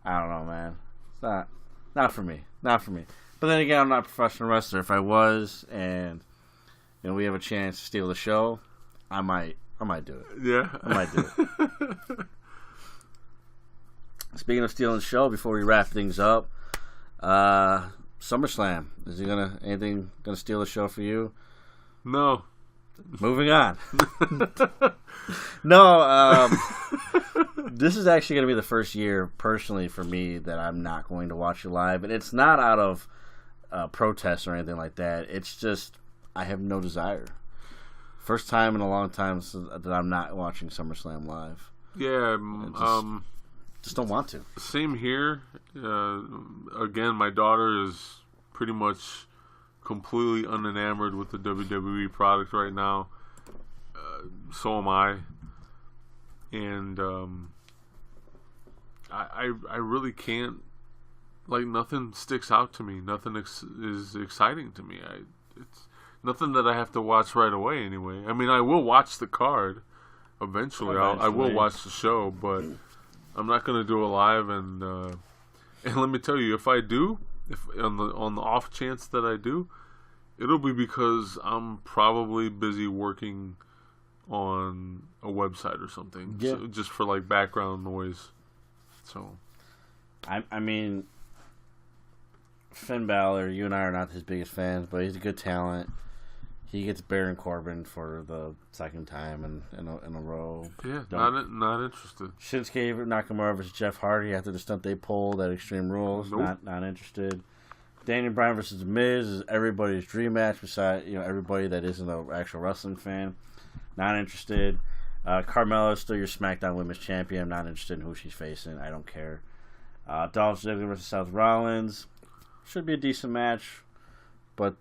I don't know, man. It's not for me. Not for me. But then again, I'm not a professional wrestler. If I was, and we have a chance to steal the show, I might do it. Yeah, I might do it. Speaking of stealing the show, before we wrap things up, SummerSlam. Is anything gonna steal the show for you? No. Moving on. No, this is actually going to be the first year, personally, for me, that I'm not going to watch it live. And it's not out of protest or anything like that. It's just, I have no desire. First time in a long time that I'm not watching SummerSlam live. Yeah, just don't want to. Same here. Again, my daughter is pretty much completely unenamored with the WWE product right now. So am I. And I really can't. Like, nothing sticks out to me. Nothing is exciting to me. It's nothing that I have to watch right away. Anyway, I mean, I will watch the card eventually. I will watch the show, but I'm not going to do it live. And let me tell you, if I do, if on the off chance that I do, it'll be because I'm probably busy working on a website or something. Yeah. So, just for like background noise. So I mean, Finn Balor, you and I are not his biggest fans, but he's a good talent. He gets Baron Corbin for the second time in a row. Yeah, not interested. Shinsuke Nakamura versus Jeff Hardy after the stunt they pulled at Extreme Rules. Nope. Not interested. Daniel Bryan versus The Miz is everybody's dream match. Besides, everybody that isn't an actual wrestling fan. Not interested. Carmella is still your SmackDown Women's Champion. I'm not interested in who she's facing. I don't care. Dolph Ziggler versus Seth Rollins should be a decent match. but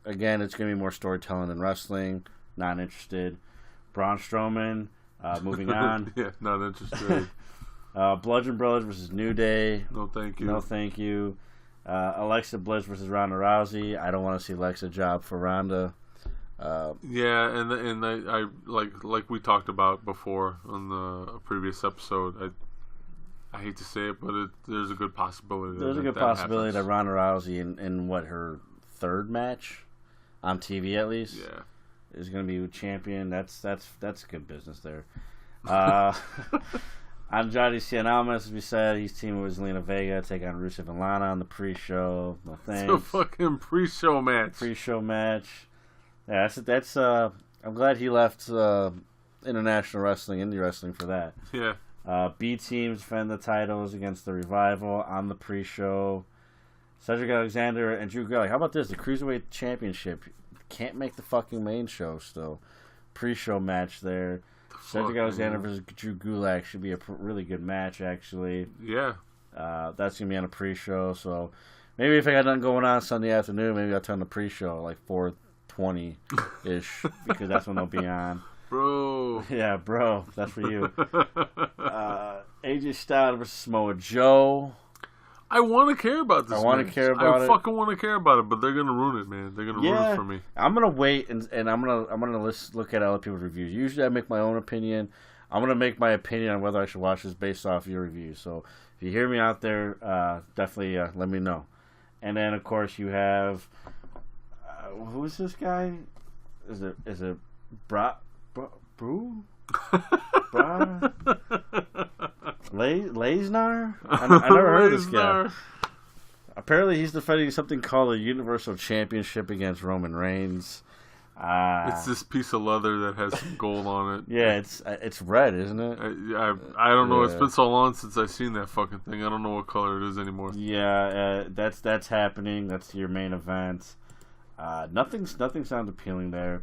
again, it's going to be more storytelling than wrestling. Not interested. Braun Strowman, moving on. Yeah, not interested. Bludgeon Brothers versus New Day. No, thank you. No, thank you. Alexa Bliss versus Ronda Rousey. I don't want to see Alexa job for Ronda. Yeah, and I like we talked about before on the previous episode. I hate to say it, but there's a good possibility. There's a good possibility that Ronda Rousey in what, her third match on TV at least, is going to be champion. That's good business there. Andrade Cien Almas, as we said, he's teaming with Zelina Vega, take on Rusev and Lana on the pre-show. No thanks. It's a fucking pre-show match. Pre-show match. Yeah, that's. I'm glad he left international wrestling, indie wrestling for that. Yeah. B teams defend the titles against the Revival on the pre-show. Cedric Alexander and Drew Gulak. How about this? The Cruiserweight Championship can't make the fucking main show still. Pre-show match there. Cedric Alexander versus Drew Gulak should be a really good match, actually. Yeah. That's going to be on a pre-show, so maybe if I got nothing going on Sunday afternoon, maybe I'll turn the pre-show like 4:20-ish, because that's when they'll be on. Bro. Yeah, bro. That's for you. AJ Styles versus Samoa Joe. I want to care about this. I want to care about it. I fucking want to care about it, but they're gonna ruin it, man. They're gonna ruin it for me. I'm gonna wait and I'm gonna look at other people's reviews. Usually, I make my own opinion. I'm gonna make my opinion on whether I should watch this based off your reviews. So if you hear me out there, definitely let me know. And then of course you have who's this guy? Is it Brew? Lesnar? I never heard of this guy. Apparently he's defending something called a Universal Championship against Roman Reigns. It's this piece of leather that has some gold on it. Yeah, it's red, isn't it? I don't know. It's been so long since I've seen that fucking thing. I don't know what color it is anymore. Yeah, that's happening. That's your main event. Nothing sounds appealing there.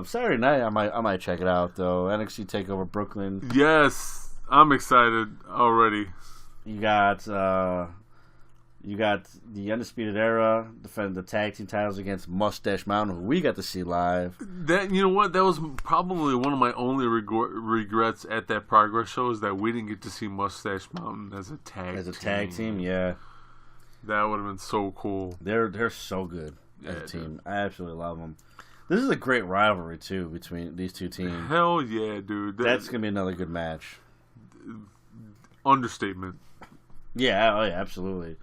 Saturday night, I might check it out though. NXT Takeover Brooklyn. Yes, I'm excited already. You got the Undisputed Era defend the tag team titles against Mustache Mountain, who we got to see live. That, you know what? That was probably one of my only regrets at that Progress show, is that we didn't get to see Mustache Mountain as a tag team. Yeah, that would have been so cool. They're so good as a team. I absolutely love them. This is a great rivalry too between these two teams. Hell yeah, dude! That's gonna be another good match. Understatement. Yeah, oh yeah, absolutely.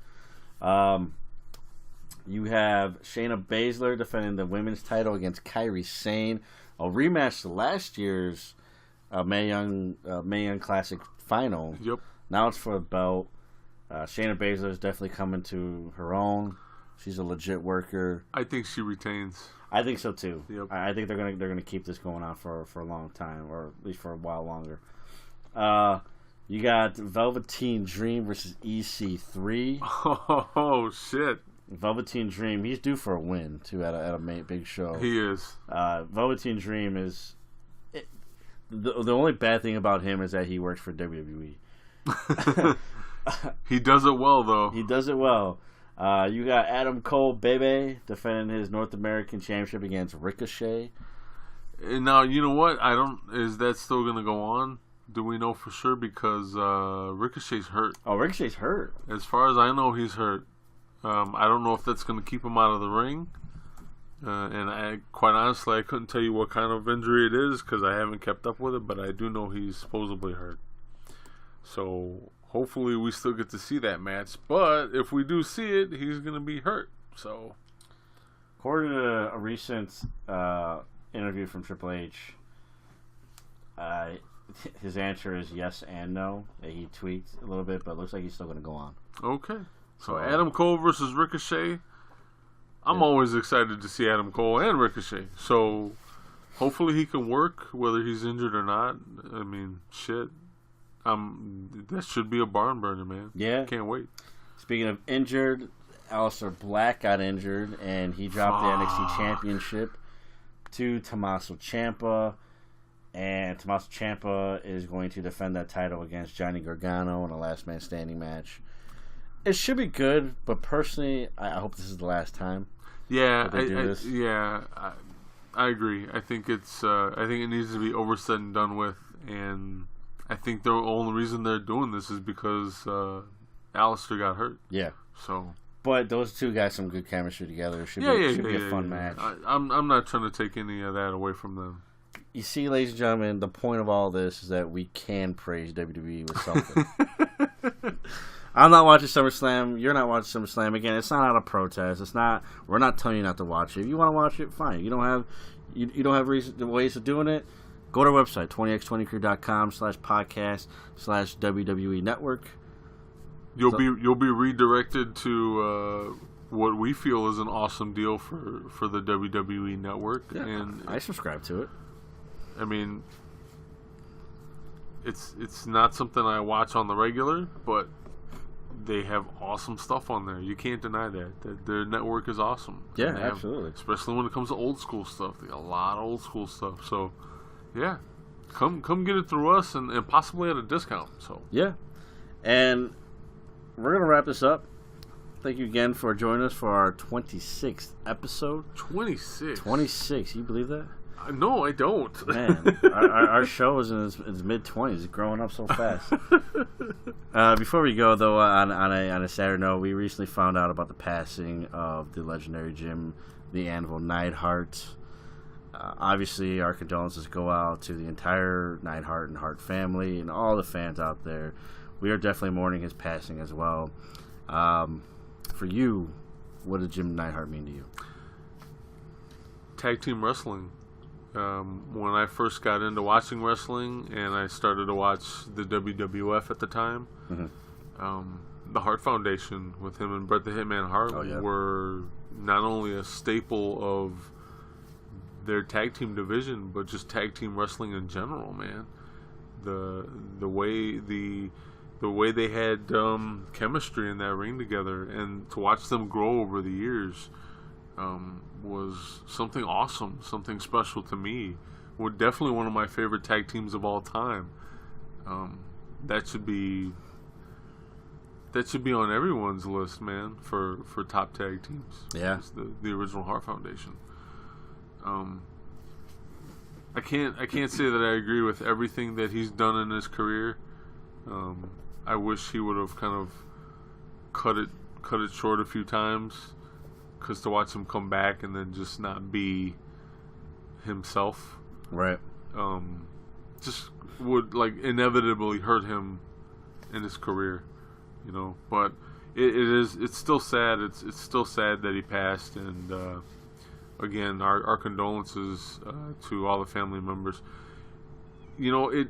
You have Shayna Baszler defending the women's title against Kairi Sane. A rematch to last year's Mae Young Classic final. Yep. Now it's for a belt. Shayna Baszler is definitely coming to her own. She's a legit worker. I think she retains. I think so too. Yep. I think they're gonna keep this going on for a long time, or at least for a while longer. You got Velveteen Dream versus EC3. Oh shit! Velveteen Dream, he's due for a win too at a big show. He is. Velveteen Dream is the only bad thing about him is that he works for WWE. He does it well though. He does it well. You got Adam Cole, baby, defending his North American Championship against Ricochet. And now, you know what? Is that still going to go on? Do we know for sure? Because Ricochet's hurt. Oh, Ricochet's hurt. As far as I know, he's hurt. I don't know if that's going to keep him out of the ring. And quite honestly, I couldn't tell you what kind of injury it is because I haven't kept up with it, but I do know he's supposedly hurt. So hopefully we still get to see that match. But if we do see it, he's going to be hurt. So, according to a recent interview from Triple H, his answer is yes and no. He tweaked a little bit, but it looks like he's still going to go on. Okay. So Adam Cole versus Ricochet. I'm always excited to see Adam Cole and Ricochet. So hopefully he can work, whether he's injured or not. I mean, shit. That should be a barn burner, man. Yeah. Can't wait. Speaking of injured, Aleister Black got injured, and he dropped the NXT Championship to Tommaso Ciampa. And Tommaso Ciampa is going to defend that title against Johnny Gargano in a last man standing match. It should be good, but personally, I hope this is the last time. Yeah, that they do this. I agree. I think I think it needs to be oversaid and done with, and I think the only reason they're doing this is because Alistair got hurt. Yeah. So. But those two got some good chemistry together. It should be a fun match. I'm not trying to take any of that away from them. You see, ladies and gentlemen, the point of all this is that we can praise WWE with something. I'm not watching SummerSlam. You're not watching SummerSlam. Again, it's not out of protest. It's not. We're not telling you not to watch it. If you want to watch it, fine. You don't have ways of doing it. Go to our website 20x20crew.com/podcast/WWE Network. You'll be redirected to what we feel is an awesome deal for the WWE Network, Yeah, and I subscribe to it. I mean, it's not something I watch on the regular, but they have awesome stuff on there. You can't deny that their network is awesome. Yeah, And they have- absolutely. especially when it comes to old school stuff. They got a lot of old school stuff. So, yeah, come get it through us and possibly at a discount. So, Yeah. And we're going to wrap this up. Thank you again for joining us for our 26th episode. 26. 26. You believe that? No, I don't. Man, our show is in its mid-20s. It's growing up so fast. Before we go, though, on a sadder note, we recently found out about the passing of the legendary Jim the Anvil Neidhart. Obviously, our condolences go out to the entire Neidhart and Hart family and all the fans out there. We are definitely mourning his passing as well. For you, what did Jim Neidhart mean to you? Tag team wrestling. When I first got into watching wrestling and I started to watch the WWF at the time, the Hart Foundation with him and Bret the Hitman Hart were not only a staple of their tag team division, but just tag team wrestling in general, man. The way they had chemistry in that ring together, and to watch them grow over the years was something awesome, something special to me. Well, definitely one of my favorite tag teams of all time. That should be on everyone's list, man, for top tag teams. Yeah, it's the original Hart Foundation. I can't say that I agree with everything that he's done in his career. I wish he would have kind of cut it short a few times, because to watch him come back and then just not be himself, right? Just would inevitably hurt him in his career, you know. But it's still sad. It's still sad that he passed, and again, our condolences to all the family members. You know,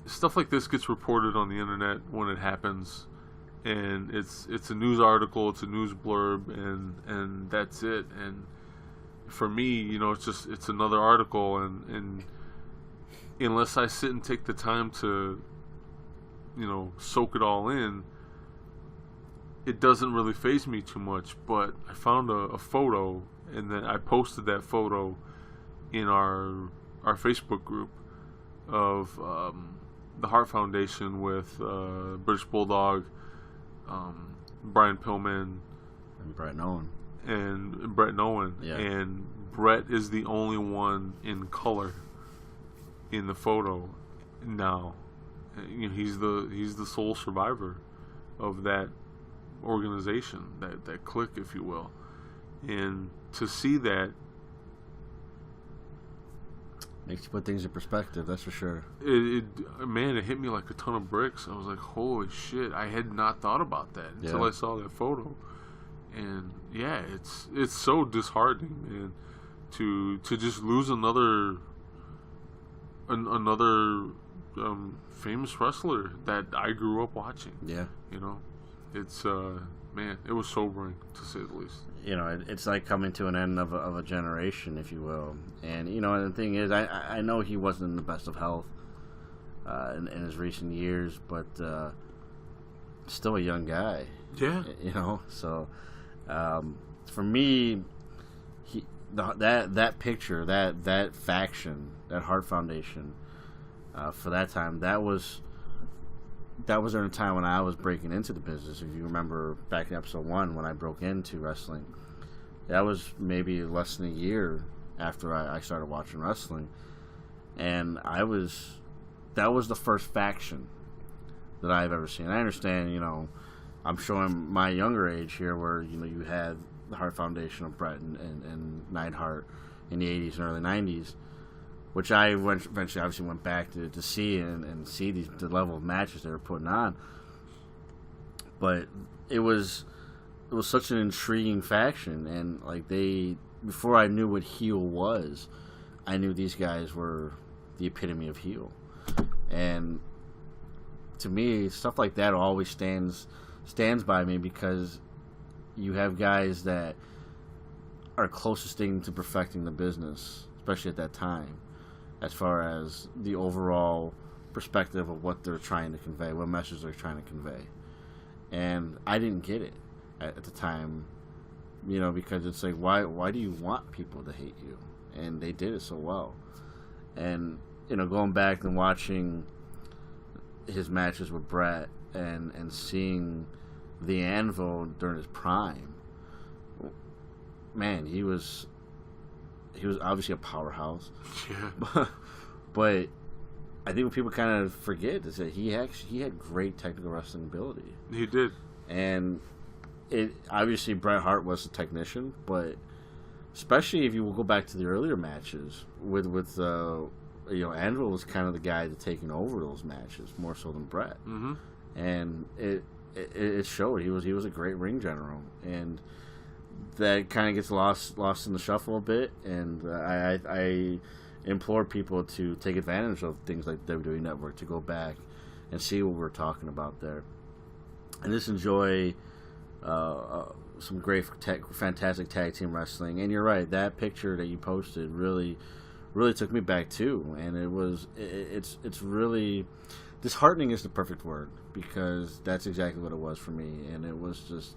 stuff like this gets reported on the internet when it happens, and it's a news article, it's a news blurb, and that's it. And for me, you know, it's another article, and unless I sit and take the time to, you know, soak it all in, it doesn't really faze me too much. But I found a photo, and then I posted that photo in our Facebook group of the Hart Foundation with British Bulldog, Brian Pillman, And Brett Nolan. and Brett Nolan. Yeah. And Brett is the only one in color in the photo now. You know, he's the sole survivor of that organization, that clique, if you will. And to see that, Makes you put things in perspective, that's for sure. it hit me like a ton of bricks. I was like, holy shit, I had not thought about that until Yeah. I saw that photo. And yeah, it's so disheartening, man, to just lose another famous wrestler that I grew up watching. Yeah. You know, it's man, it was sobering, to say the least. You know, it's like coming to an end of a generation, if you will. And, you know, the thing is, I know he wasn't in the best of health in his recent years, but still a young guy. Yeah. You know, so for me, that picture, that faction, that Hart Foundation, for that time, that was during a time when I was breaking into the business. If you remember back in episode 1 when I broke into wrestling, That was maybe less than a year after I started watching wrestling, and that was the first faction that I've ever seen. I understand, I'm showing my younger age here, where you had the Hart Foundation of Bret and Neidhart in the 80s and early 90s, which I eventually obviously went back to see and see the level of matches they were putting on. But it was such an intriguing faction, and like before I knew what heel was, I knew these guys were the epitome of heel. And to me, stuff like that always stands by me, because you have guys that are closest thing to perfecting the business, especially at that time, as far as the overall perspective of what they're trying to convey, what message they're trying to convey. And I didn't get it at the time, because it's like, why do you want people to hate you? And they did it so well. And going back and watching his matches with Bret and seeing the Anvil during his prime, man, he was obviously a powerhouse. Yeah. But I think what people kind of forget is that he had great technical wrestling ability. He did. And obviously Bret Hart was a technician, but especially if you will go back to the earlier matches with Anvil was kind of the guy that taking over those matches more so than Bret. Mm-hmm. And it showed. He was a great ring general, and that kind of gets lost in the shuffle a bit. And I implore people to take advantage of things like WWE Network, to go back and see what we're talking about there, and just enjoy some great, fantastic tag team wrestling. And you're right, that picture that you posted really took me back too, and it's really disheartening is the perfect word, because that's exactly what it was for me, and it was just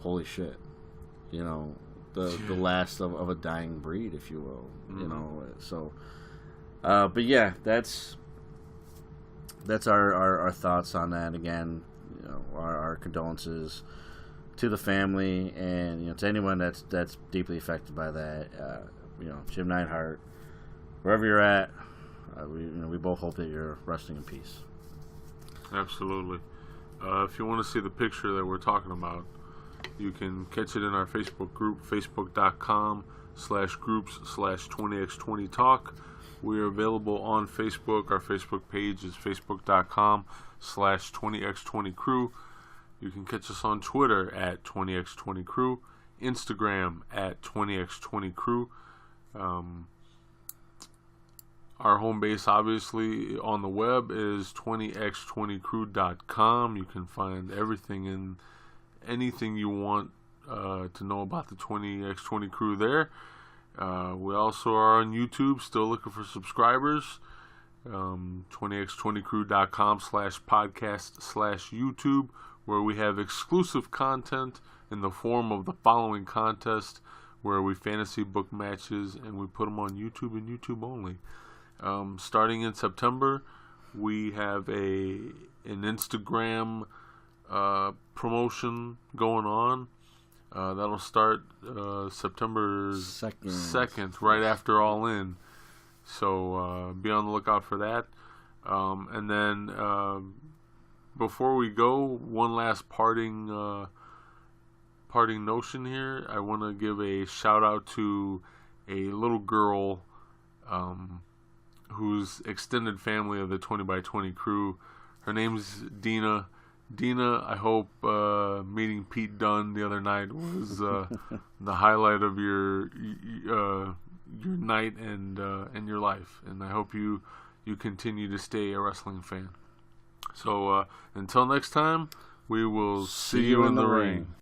holy shit, the last of a dying breed, if you will. Mm-hmm. So but yeah, that's our thoughts on that. Again, our condolences to the family, and to anyone that's deeply affected by that. Jim Neidhart, wherever you're at, we both hope that you're resting in peace. Absolutely. If you want to see the picture that we're talking about, you can catch it in our Facebook group, facebook.com/groups/20x20talk. We are available on Facebook. Our Facebook page is facebook.com/20x20crew. You can catch us on Twitter at 20x20crew, Instagram at 20x20crew. Our home base, obviously, on the web is 20x20crew.com. You can find everything and anything you want to know about the 20x20 crew there. We also are on YouTube, still looking for subscribers. 20x20crew.com/podcast/YouTube, where we have exclusive content in the form of the following contest, where we fantasy book matches and we put them on YouTube and YouTube only. Starting in September, we have an Instagram promotion going on. That'll start September 2nd, right after All In. So be on the lookout for that. And then before we go, one last parting notion here. I want to give a shout out to a little girl who's extended family of the 20x20 crew. Her name's Dina. Dina, I hope meeting Pete Dunne the other night was the highlight of your night and your life, and I hope you continue to stay a wrestling fan. So until next time, we will see you in the ring.